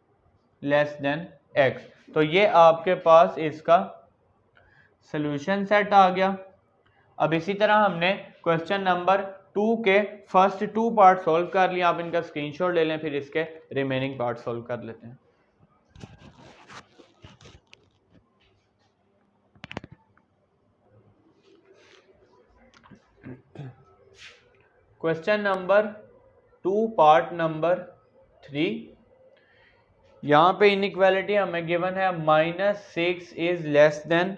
less than x। तो ये आपके पास इसका सोल्यूशन सेट आ गया। अब इसी तरह हमने क्वेश्चन नंबर 2 के फर्स्ट 2 पार्ट सॉल्व कर लिया। आप इनका स्क्रीनशॉट ले लें, फिर इसके रिमेनिंग पार्ट सॉल्व कर लेते हैं। क्वेश्चन नंबर 2 पार्ट नंबर 3, यहाँ पे इनइक्वालिटी हमें गिवन है -6 is less than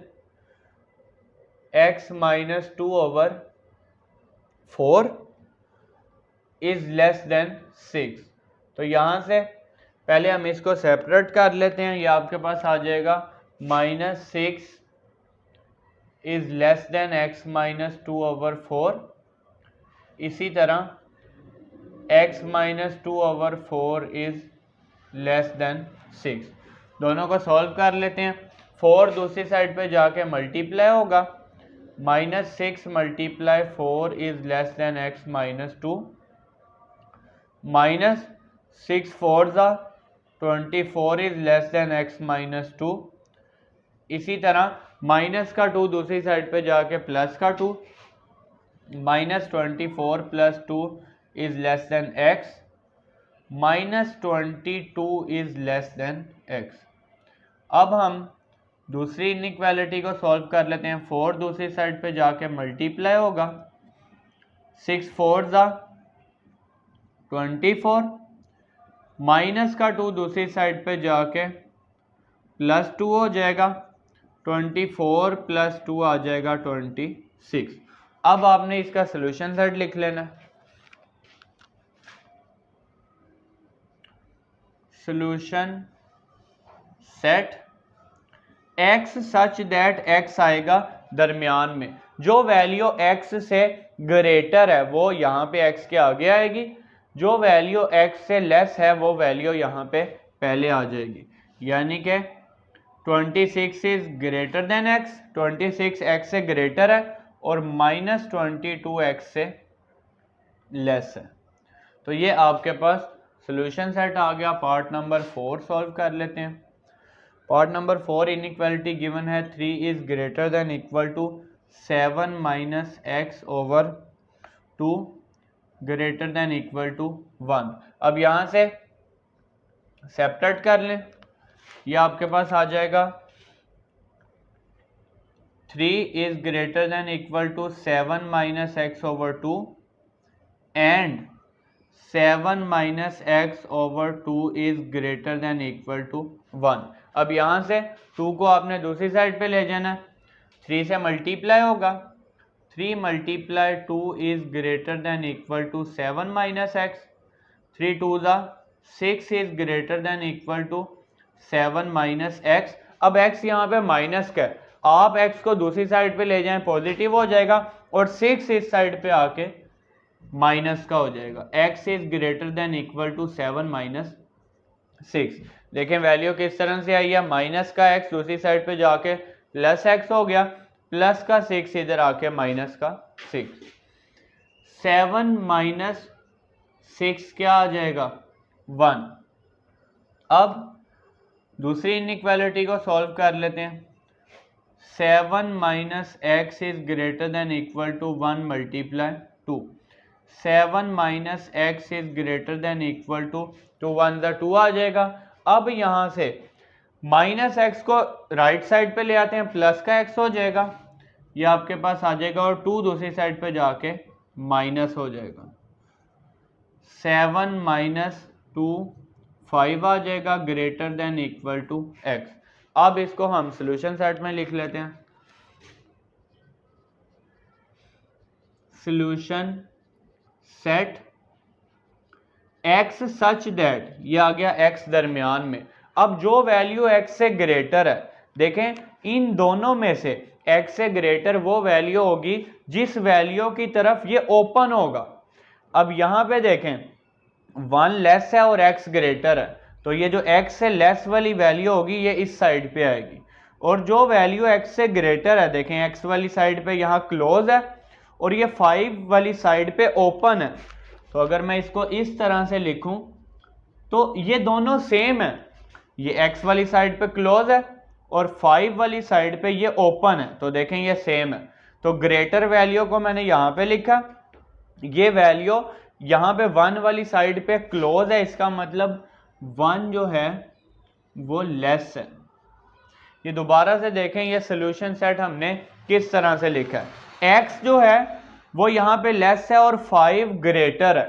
x - 2/4 is less then 6। तो यहाँ से पहले हम इसको सेपरेट कर लेते हैं। ये आपके पास आ जाएगा -6 इज लेस देन x - 2/4। इसी तरह x - 2/4 इज लेस देन 6। दोनों को सॉल्व कर लेते हैं। 4 दूसरी साइड पे जाके मल्टीप्लाई होगा, -6 × 4 is less than x - 2, -6 4s 24 is less than x - 2। इसी तरह माइनस का 2 दूसरी साइड पे जाके प्लस का 2, -24 + 2 is less than x, -22 is less than x। अब हम दूसरी इनइक्वालिटी को सॉल्व कर लेते हैं। 4 दूसरी साइड पे जाके मल्टीप्लाई होगा, 6 4s 24, माइनस का 2 दूसरी साइड पे जाके +2 हो जाएगा, 24 + 2 आ जाएगा 26। अब आपने इसका सोल्यूशन सेट लिख लेना है। Solution set x such that x आएगा दरमियान में। जो वैल्यू x से ग्रेटर है वो यहाँ पे x के आगे आएगी, जो वैल्यू x से लेस है वो वैल्यू यहाँ पे पहले आ जाएगी। यानी कि 26 is greater then x, 26 x से ग्रेटर है और -22 x से लेस है। तो ये आपके पास सोल्यूशन सेट आ गया। पार्ट नंबर 4 सॉल्व कर लेते हैं। पार्ट नंबर 4 इनइक्वालिटी गिवन है 3 is greater than equal to 7 - x/2 greater than equal to 1। अब यहाँ से सेपरेट कर लें, ये आपके पास आ जाएगा 3 is greater than equal to 7 - x/2 and 7 - x/2 is greater than equal to 1। अब यहाँ से 2 को आपने दूसरी साइड पे ले जाना है, 3 से मल्टीप्लाई होगा, 3 × 2 is greater than equal to 7 - x, 3 2s 6 is greater than equal to 7 - x। अब x यहाँ पे माइनस का है, आप x को दूसरी साइड पे ले जाएं पॉजिटिव हो जाएगा और 6 इस साइड पे आके माइनस का हो जाएगा। x is greater than equal to 7 - 6। देखें वैल्यू किस तरह से आई है, माइनस का x दूसरी साइड पे जाके प्लस x हो गया, प्लस का 6 इधर आके माइनस का 6। 7 माइनस 6 क्या आ जाएगा, 1। अब दूसरी इनइक्वालिटी को सॉल्व कर लेते हैं। 7 minus x is greater than equal to 1 multiply 2। 7 minus x is greater than equal to 1 ज़ा 2 आ जाएगा। अब यहाँ से माइनस एक्स को राइट साइड पे ले आते हैं, प्लस का एक्स हो जाएगा, ये आपके पास आ जाएगा, और 2 दूसरी साइड पे जाके माइनस हो जाएगा। 7 माइनस 2 5 आ जाएगा, greater than equal to x. अब इसको हम सॉल्यूशन सेट में लिख लेते हैं। Solution set x such that, ये आ गया x दरमियान में। अब जो वैल्यू x से ग्रेटर है, देखें इन दोनों में से x से ग्रेटर वो वैल्यू होगी जिस वैल्यू की तरफ ये ओपन होगा। अब यहाँ पे देखें 1 लेस है और x ग्रेटर है, तो ये जो x से लेस वाली वैल्यू होगी ये इस साइड पे आएगी, और जो वैल्यू x से ग्रेटर है, देखें x वाली साइड पे यहाँ क्लोज है और ये 5 वाली साइड पे ओपन है। तो अगर मैं इसको इस तरह से लिखूं तो ये दोनों सेम है, ये x वाली साइड पे क्लोज है और 5 वाली साइड पे ये ओपन है, तो देखें ये सेम है। तो ग्रेटर वैल्यू को मैंने यहाँ पे लिखा, ये वैल्यू यहाँ पे 1 वाली साइड पे क्लोज है, इसका मतलब 1 जो है वो लेस है। ये दोबारा से देखें ये सॉल्यूशन सेट हमने किस तरह से लिखा है, x जो है वो यहाँ पे लेस है और 5 ग्रेटर है,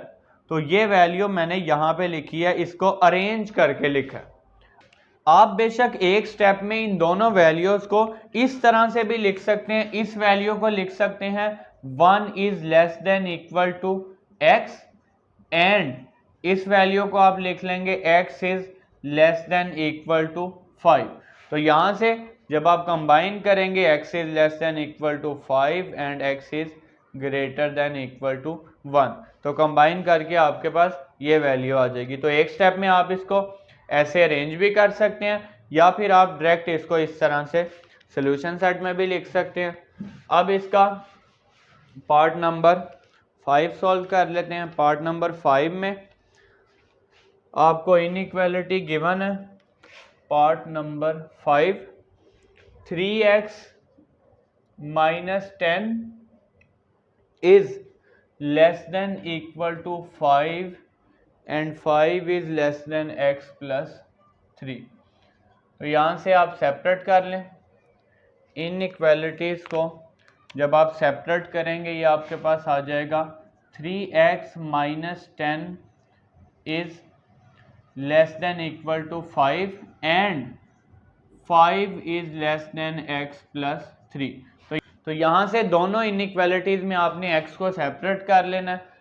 तो ये वैल्यू मैंने यहाँ पे लिखी है, इसको अरेंज करके लिखा है। आप बेशक एक स्टेप में इन दोनों वैल्यूज को इस तरह से भी लिख सकते हैं, इस वैल्यू को लिख सकते हैं 1 is less than equal to x, and इस वैल्यू को आप लिख लेंगे x is less than equal to 5। तो यहाँ से जब आप कंबाइन करेंगे x is less than equal to 5 and x is greater than equal to 1, तो कंबाइन करके आपके पास ये वैल्यू आ जाएगी। तो एक स्टेप में आप इसको ऐसे अरेंज भी कर सकते हैं, या फिर आप डायरेक्ट इसको इस तरह से सॉल्यूशन सेट में भी लिख सकते हैं। अब इसका पार्ट नंबर 5 सॉल्व कर लेते हैं। पार्ट नंबर 5 में आपको इनइक्वालिटी गिवन है। Part number 5, 3x minus 10 is less than equal to 5 and 5 is less than x plus 3। तो यहाँ से आप सेपरेट कर लें इनइक्वालिटीज़ को। जब आप सेपरेट करेंगे ये आपके पास आ जाएगा 3x minus 10 is less than equal to 5 and 5 is less than x plus 3। तो यहाँ से दोनों इनइक्वालिटीज़ में आपने x को सेपरेट कर लेना है।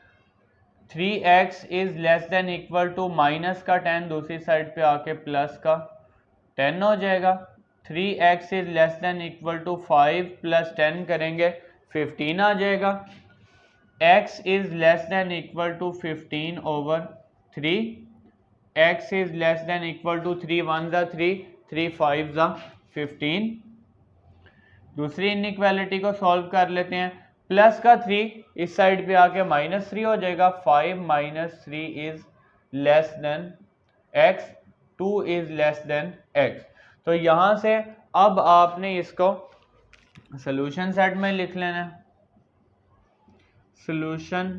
3x is less than equal to minus का 10 दूसरी साइड पे आके प्लस का 10 हो जाएगा। 3x is less than equal to 5 plus 10 करेंगे 15 आ जाएगा। x is less than equal to 15 over 3। x is less than equal to 3 1 ज़ा 3, 3 5 ज़ा 15। दूसरी इनइक्वालिटी को सॉल्व कर लेते हैं। प्लस का 3 इस साइड पे आके माइनस 3 हो जाएगा। 5 minus 3 is less than x, 2 is less than x। तो यहाँ से अब आपने इसको सॉल्यूशन सेट में लिख लेना है। सॉल्यूशन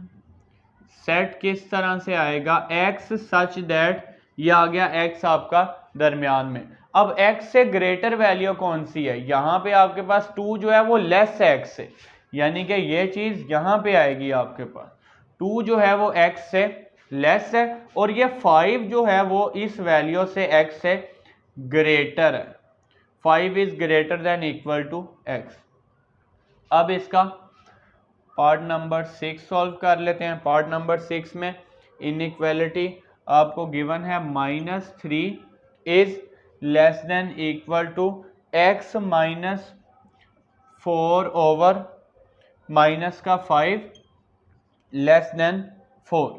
सेट किस तरह से आएगा, x सच दैट, ये आ गया x आपका दरमियान में। अब x से ग्रेटर वैल्यू कौन सी है, यहाँ पे आपके पास 2 जो है वो लेस है x से, यानी कि ये चीज़ यहाँ पे आएगी आपके पास। 2 जो है वो x से लेस है और ये 5 जो है वो इस वैल्यू से x से ग्रेटर है। 5 is greater than equal to x। अब इसका पार्ट नंबर 6 सॉल्व कर लेते हैं। पार्ट नंबर 6 में इनइक्वालिटी आपको गिवन है -3 is less than equal to x minus 4 over minus का 5 लेस देन 4।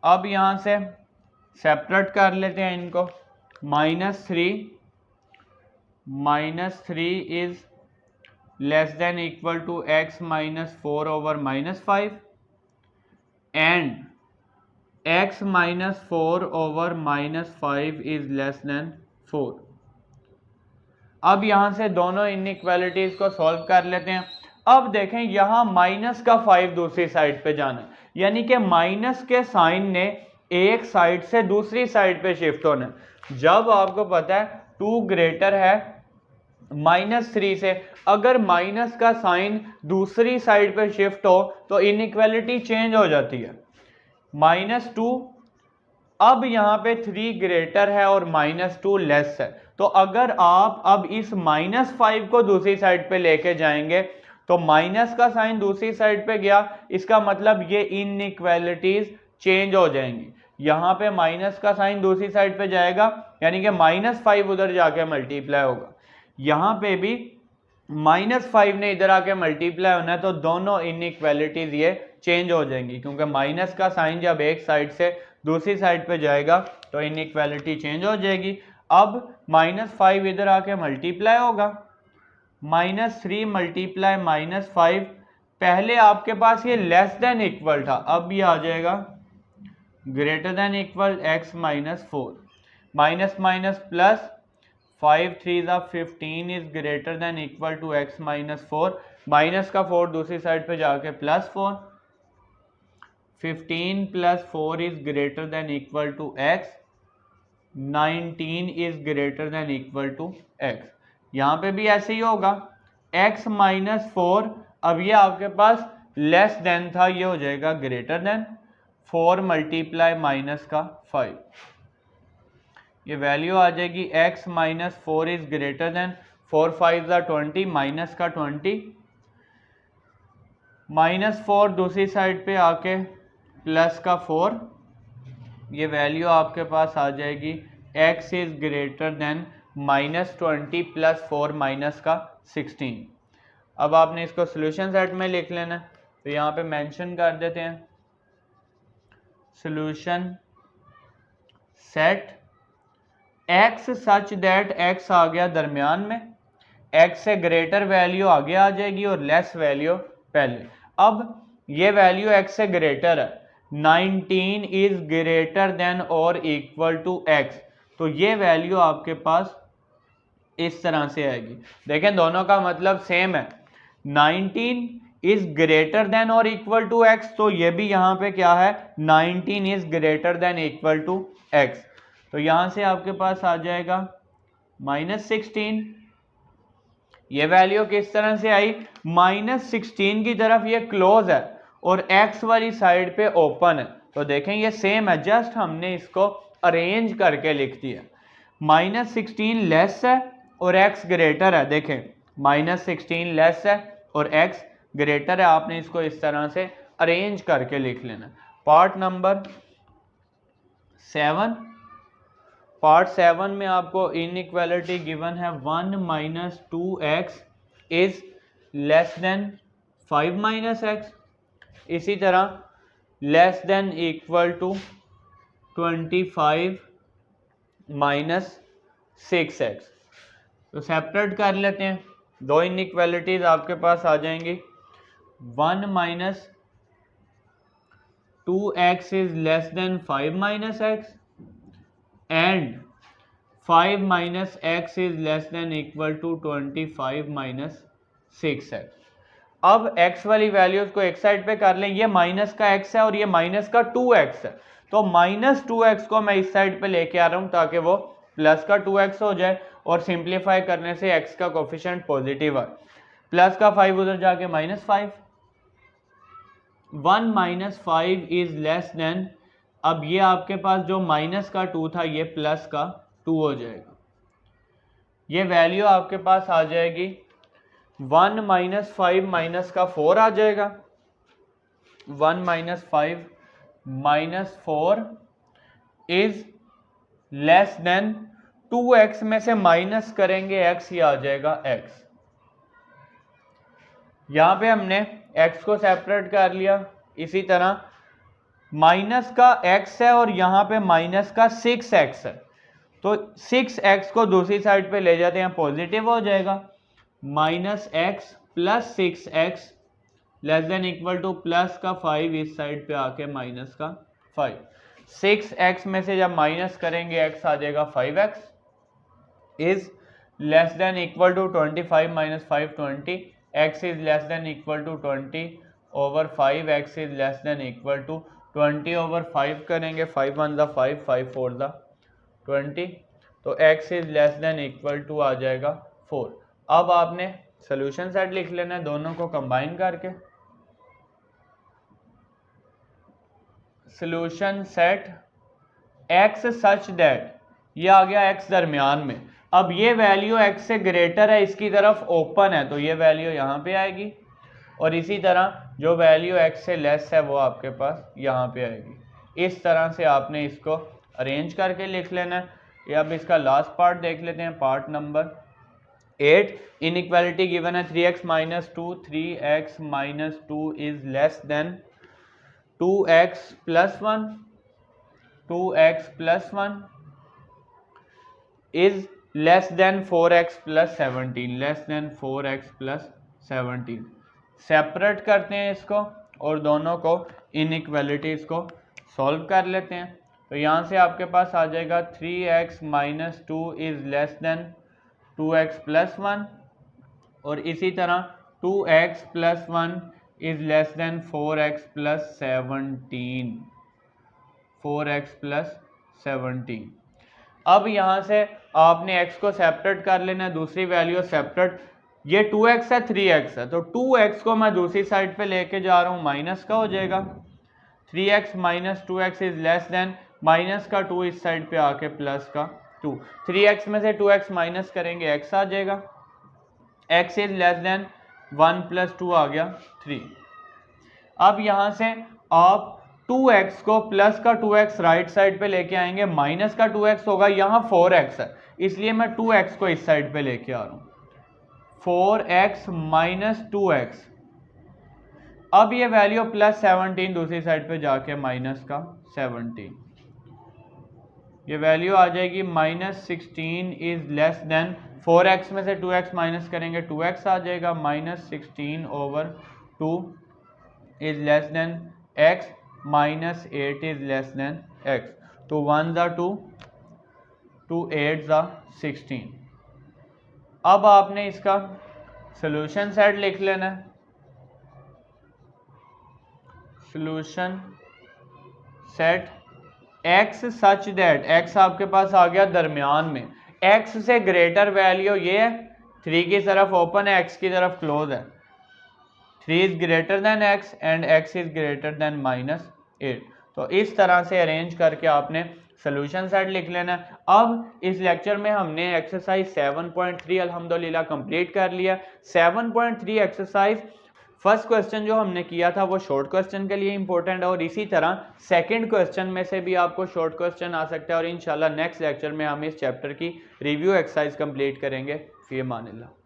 अब यहाँ से सेपरेट कर लेते हैं इनको। -3 is less than equal to x -4 over -5 and x -4 over -5 is less than 4। अब यहां से दोनों इनइक्वालिटीज को सॉल्व कर लेते हैं। अब देखें यहां -5 दूसरी साइड पे जाना है, यानी कि माइनस के साइन ने एक साइड से दूसरी साइड पे शिफ्ट होना है। जब आपको पता है 2 ग्रेटर है -3 से, अगर माइनस का साइन दूसरी साइड पे शिफ्ट हो तो इनइक्वालिटी चेंज हो जाती है। -2, अब यहां पे 3 ग्रेटर है और -2 लेस है, तो अगर आप अब इस -5 को दूसरी साइड पे लेके जाएंगे तो माइनस का साइन दूसरी साइड पे गया, इसका मतलब ये इनइक्वालिटीज चेंज हो जाएंगी। यहां पे माइनस का साइन दूसरी साइड पे जाएगा, यानी कि -5 उधर जाके मल्टीप्लाई होगा, यहां पे भी -5 ने इधर आके मल्टीप्लाई होना है, तो दोनों इनइक्वालिटीज ये चेंज हो जाएंगी, क्योंकि माइनस का साइन जब एक साइड से दूसरी साइड पे जाएगा तो इनइक्वालिटी चेंज हो जाएगी। अब -5 इधर आके मल्टीप्लाई होगा, -3 मल्टीप्लाई -5, पहले आपके पास ये लेस देन इक्वल था, अब ये आ जाएगा greater than equal x -4, minus minus plus, 5 3 15 is greater than equal to x -4, minus का 4 दूसरी साइड पे जाके +4, 15 + 4 is greater than equal to x, 19 is greater than equal to x। यहाँ पे भी ऐसे ही होगा, x -4, अब ये आपके पास लेस देन था, ये हो जाएगा ग्रेटर देन, 4 मल्टीप्लाई माइनस का 5, ये वैल्यू आ जाएगी x -4 is greater then 4 5 20, minus का 20, -4 दूसरी साइड पे आके प्लस का 4, ये वैल्यू आपके पास आ जाएगी x is greater then -20 + 4 minus का 16। अब आपने इसको सोल्यूशन सेट में लिख लेना, तो यहाँ पे मेंशन कर देते हैं solution set x such that x आ गया दरमियान में, x से ग्रेटर वैल्यू आगे आ जाएगी और लेस वैल्यू पहले। अब ये वैल्यू x से ग्रेटर है, 19 इज ग्रेटर देन और इक्वल टू x, तो ये वैल्यू आपके पास इस तरह से आएगी। देखें दोनों का मतलब सेम है, 19 इज ग्रेटर देन और इक्वल टू x, तो ये भी यहाँ पे क्या है, 19 is greater than equal to x, तो यहां से आपके पास आ जाएगा -16। ये वैल्यू किस तरह से आई, -16 की तरफ ये क्लोज है और x वाली साइड पे ओपन है, तो देखें ये सेम है, जस्ट हमने इसको अरेंज करके लिख दिया। -16 लेस है और x ग्रेटर है, देखें -16 लेस है और x ग्रेटर है, आपने इसको इस तरह से अरेंज करके लिख लेना। पार्ट नंबर 7, पार्ट 7 में आपको इनइक्वालिटी गिवन है 1 - 2x is less than 5 - x, इसी तरह less than equal to 25 - 6x, तो सेपरेट कर लेते हैं, दो इनइक्वालिटीज आपके पास आ जाएंगी, 1 - 2x is less than 5 - x and 5 - x is less than equal to 25 - 6x। अब x वाली वैल्यूज को एक साइड पे कर लें, ये माइनस का x है और ये माइनस का 2x है, तो -2x को मैं इस साइड पे लेके आ रहा हूं ताकि वो प्लस का 2x हो जाए, और सिंप्लीफाई करने से x का कोफिशिएंट पॉजिटिव है, प्लस का 5 उधर जाके -5, 1 - 5 इज लेस देन, अब ये आपके पास जो माइनस का 2 था ये प्लस का 2 हो जाएगा, ये वैल्यू आपके पास आ जाएगी 1 - 5 माइनस का 4 आ जाएगा, 1 - 5 - 4 इज लेस देन 2x में से माइनस करेंगे x, ये आ जाएगा x। यहां पे हमने x को सेपरेट कर लिया, इसी तरह माइनस का x है और यहाँ पे माइनस का 6x है, तो 6x को दूसरी साइड पे ले जाते हैं, पॉजिटिव हो जाएगा। Minus x plus 6x less than equal two plus का 5 इस साइड पे आके माइनस का 5। 6x में से जब माइनस करेंगे x आ जाएगा 5x is less than equal to 25 minus 5 20, x is less than equal to 20 over 5, x is less than equal to 20 over 5 करेंगे, 5 1 दा 5, 5 4 दा 20, तो x is less than equal to आ जाएगा 4। अब आपने सोल्यूशन सेट लिख लेना है दोनों को कंबाइन करके। Solution set x such that, ये आ गया x दरमियान में, अब ये वैल्यू x से ग्रेटर है, इसकी तरफ ओपन है, तो ये वैल्यू यहाँ पे आएगी, और इसी तरह जो वैल्यू x से लेस है वो आपके पास यहाँ पे आएगी। इस तरह से आपने इसको अरेंज करके लिख लेना है। ये अब इसका लास्ट पार्ट देख लेते हैं, पार्ट नंबर 8। इनइक्वालिटी गिवन है 3x minus 2, 3x minus 2 is less then 2x plus 1, 2x plus 1 is less then 4x plus 17, less than 4x plus 17। Separate करते हैं इसको और दोनों को इनइक्वालिटीज को सॉल्व कर लेते हैं। तो यहाँ से आपके पास आ जाएगा 3x minus 2 is less then 2x plus 1, और इसी तरह 2x plus 1 is less then 4x plus 17, 4x plus 17। अब यहाँ से आपने x को सेपरेट कर लेना है, दूसरी वैल्यू सेपरेट, ये 2x है 3x है, तो 2x को मैं दूसरी साइड पे लेके जा रहा हूँ, माइनस का हो जाएगा। 3x minus 2x is less then minus का 2 इस साइड पे आके प्लस का 2, 3x में से 2x माइनस करेंगे x आ जाएगा, x is less than 1 plus 2 आ गया 3। अब यहाँ से आप 2x को प्लस का 2x राइट साइड पे लेके आएंगे, माइनस का 2x होगा, यहाँ 4x है, इसलिए मैं 2x को इस साइड पे लेके आ रहा हूँ, 4x माइनस 2x। अब ये वैल्यू प्लस 17 दूसरी साइड पे जाके माइनस का 17, ये वैल्यू आ जाएगी minus 16 is less then 4x में से 2x माइनस करेंगे 2x आ जाएगा, minus 16 over 2 is less than x, minus 8 is less than x, तो 1 ज़ा 2, 2 8 ज़ा 16। अब आपने इसका सोल्यूशन सेट लिख लेना है। Solution set x such that, x आपके पास आ गया दरमियान में, x से ग्रेटर वैल्यू ये है, 3 की तरफ ओपन है, x की तरफ क्लोज है, 3 is greater then x and x is greater then minus 8। तो इस तरह से अरेंज करके आपने सोल्यूशन सेट लिख लेना है। अब इस लेक्चर में हमने एक्सरसाइज 7.3 अल्हम्दुलिल्लाह कंप्लीट कर लिया। 7.3 एक्सरसाइज फर्स्ट क्वेश्चन जो हमने किया था वो शॉर्ट क्वेश्चन के लिए इंपॉर्टेंट है, और इसी तरह सेकंड क्वेश्चन में से भी आपको शॉर्ट क्वेश्चन आ सकता है, और इंशाल्लाह नेक्स्ट लेक्चर में हम इस चैप्टर की रिव्यू एक्सरसाइज कंप्लीट करेंगे। फी अमानिल्लाह।